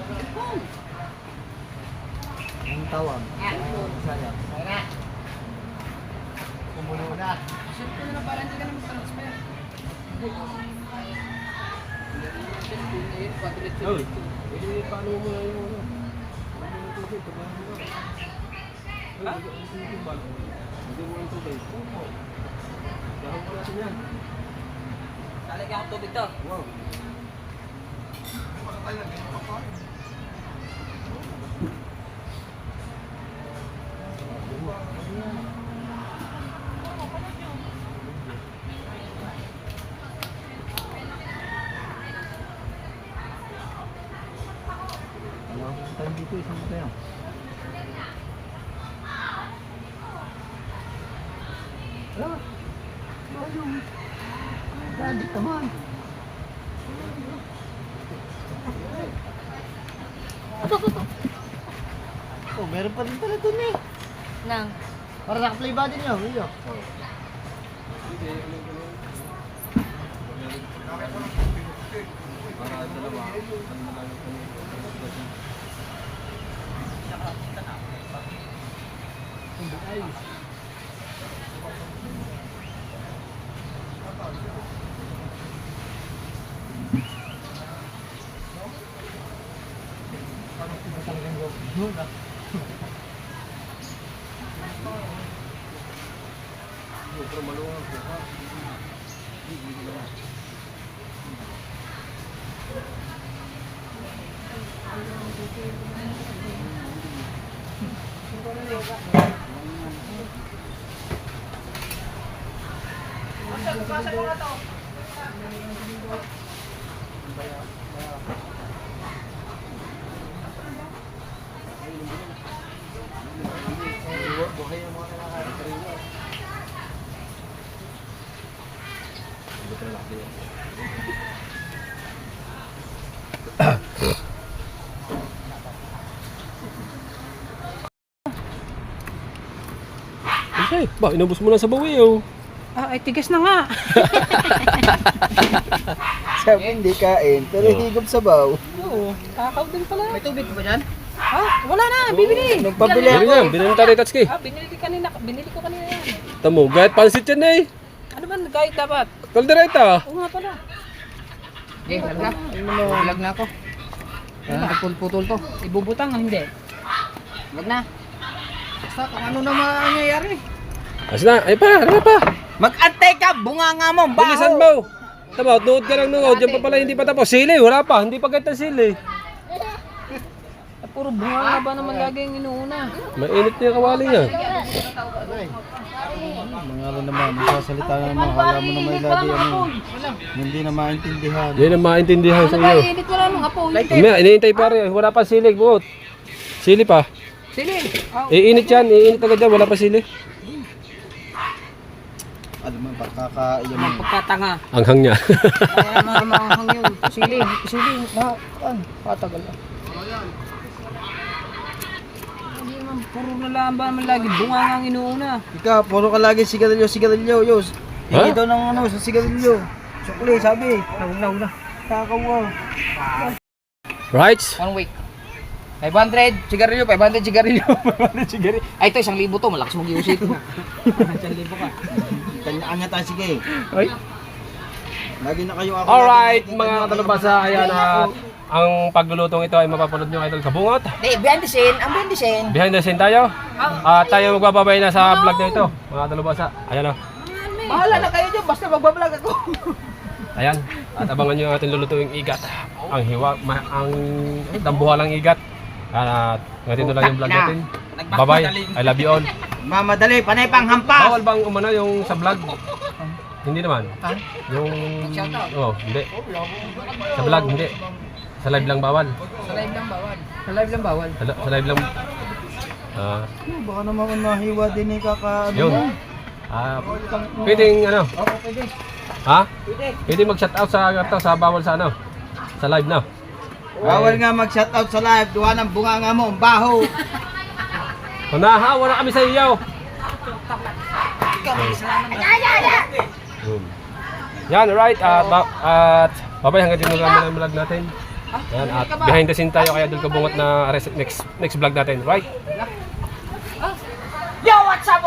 Anong tawag? Sa Bisaya. Kaya na. Kumulo na. Siyempre na para hindi ka na mag-transfer. Oh, paano mo na yung ano? Ha? Hindi mo yung tubig. Gawin mo natin yan. Lalagyan ko tubig to. Wow. Ano? Tayo dito. Isang tayo. Ah, ayun. Dadit naman. Oh, meron pa rin pala dun eh. Nang. Para naka-play ba din yun? Iyo. Okay, ba, inubos mo na sa bawi oh. Ah, ay tigas na nga. Sabi hindi kain, pero higop sabaw. Oo, takaw din pala. May tubig ba dyan? Ha? Wala na, bibili. Nagpabili Bili yan, bili ng Tatay Tatsuki. Ah, binili ko kanina yan. Tamo, kahit pansit yan eh. Ano ba, guide dapat? Kaldereta. Oo nga pala. Okay, talaga. Vlog na ako. Nagputol to. Ibubutang o hindi? Wag na. Basta kung ano na mangyayari. As na, ay pa, ano pa? Mag-antay ka, bunganga mo, baho. Bilisan mo. Tama, nood ka ng nood. Diyan pa pala hindi pa tapos. Sili, wala pa. Hindi pa ganda sili. Puro bunga ba naman lagi ang inuuna? Mainit niya kawali niya. Mga ano naman, magsasalita na naman, akala mo naman lagi ano, hindi na maintindihan. Yan ang maintindihan sa iyo. Init wala nung apoy. Mamaya, iniintay pare. Wala pa sili, buot. Sili pa. Sili! Iinit yan. Iinit agad yan. Wala pa sili. Alam mo, pagkakaiyan mo. Pagkatanga. Anghang niya. Kaya maanghang yun. Sili. Patagal na. Hindi naman, puro na lang ba naman lagi bunga nga ang inuuna. Ikaw, puro ka lagi sigarilyo, yos. Ha? Hindi daw ng ano, sa sigarilyo. Sukli, sabi. Nauna. Kakawa. Right? 1 week. 500 sigarilyo, 500 sigarilyo, 500 sigarilyo. Ay, ito, 1,000 to. Malakas mag-iusip mo. 1,000 ka. Kanya-kanya tayo, sige. Ay. Lagi na kayo ako. Alright, mga katalabasa. Ayan at ang paglulutong ito ay mapapanood nyo idol Kabungot. Di, behind the scene. Ang behind the scene. Behind the scene tayo. At tayo magbababay na sa vlog na ito. Mga katalabasa. Ayan o. Bahala na kayo dyan. Basta magbablog ako. Ayan. At abangan nyo ang ating lulutuing igat. Ang hiwa, ang dambuhalang igat. At ganito lang yung vlog natin. Bye-bye. I love you all. Mamadali, panay pang hampas. Bawal bang umano yung sa vlog? Hindi naman. Yung... Oh, hindi. Sa vlog, hindi. Sa live lang bawal. Sa live lang bawal. Sa live lang bawal. Sa live lang... Baka naman kung mahiwa din eh, kaka... Yun. Pwedeng ano? Oo, pwede. Ha? Pwede mag-shoutout sa bawal sa ano? Sa live na. Bawal nga mag-shoutout sa live. Duha ng bunganga mo, ang baho. Nahawa na kami sa iyo. Yan, right. At babay hanggang dito lang ang vlog natin. Yan, at behind the scene tayo kaya Idol Kabungot na next vlog natin. Right? Yo, what's up?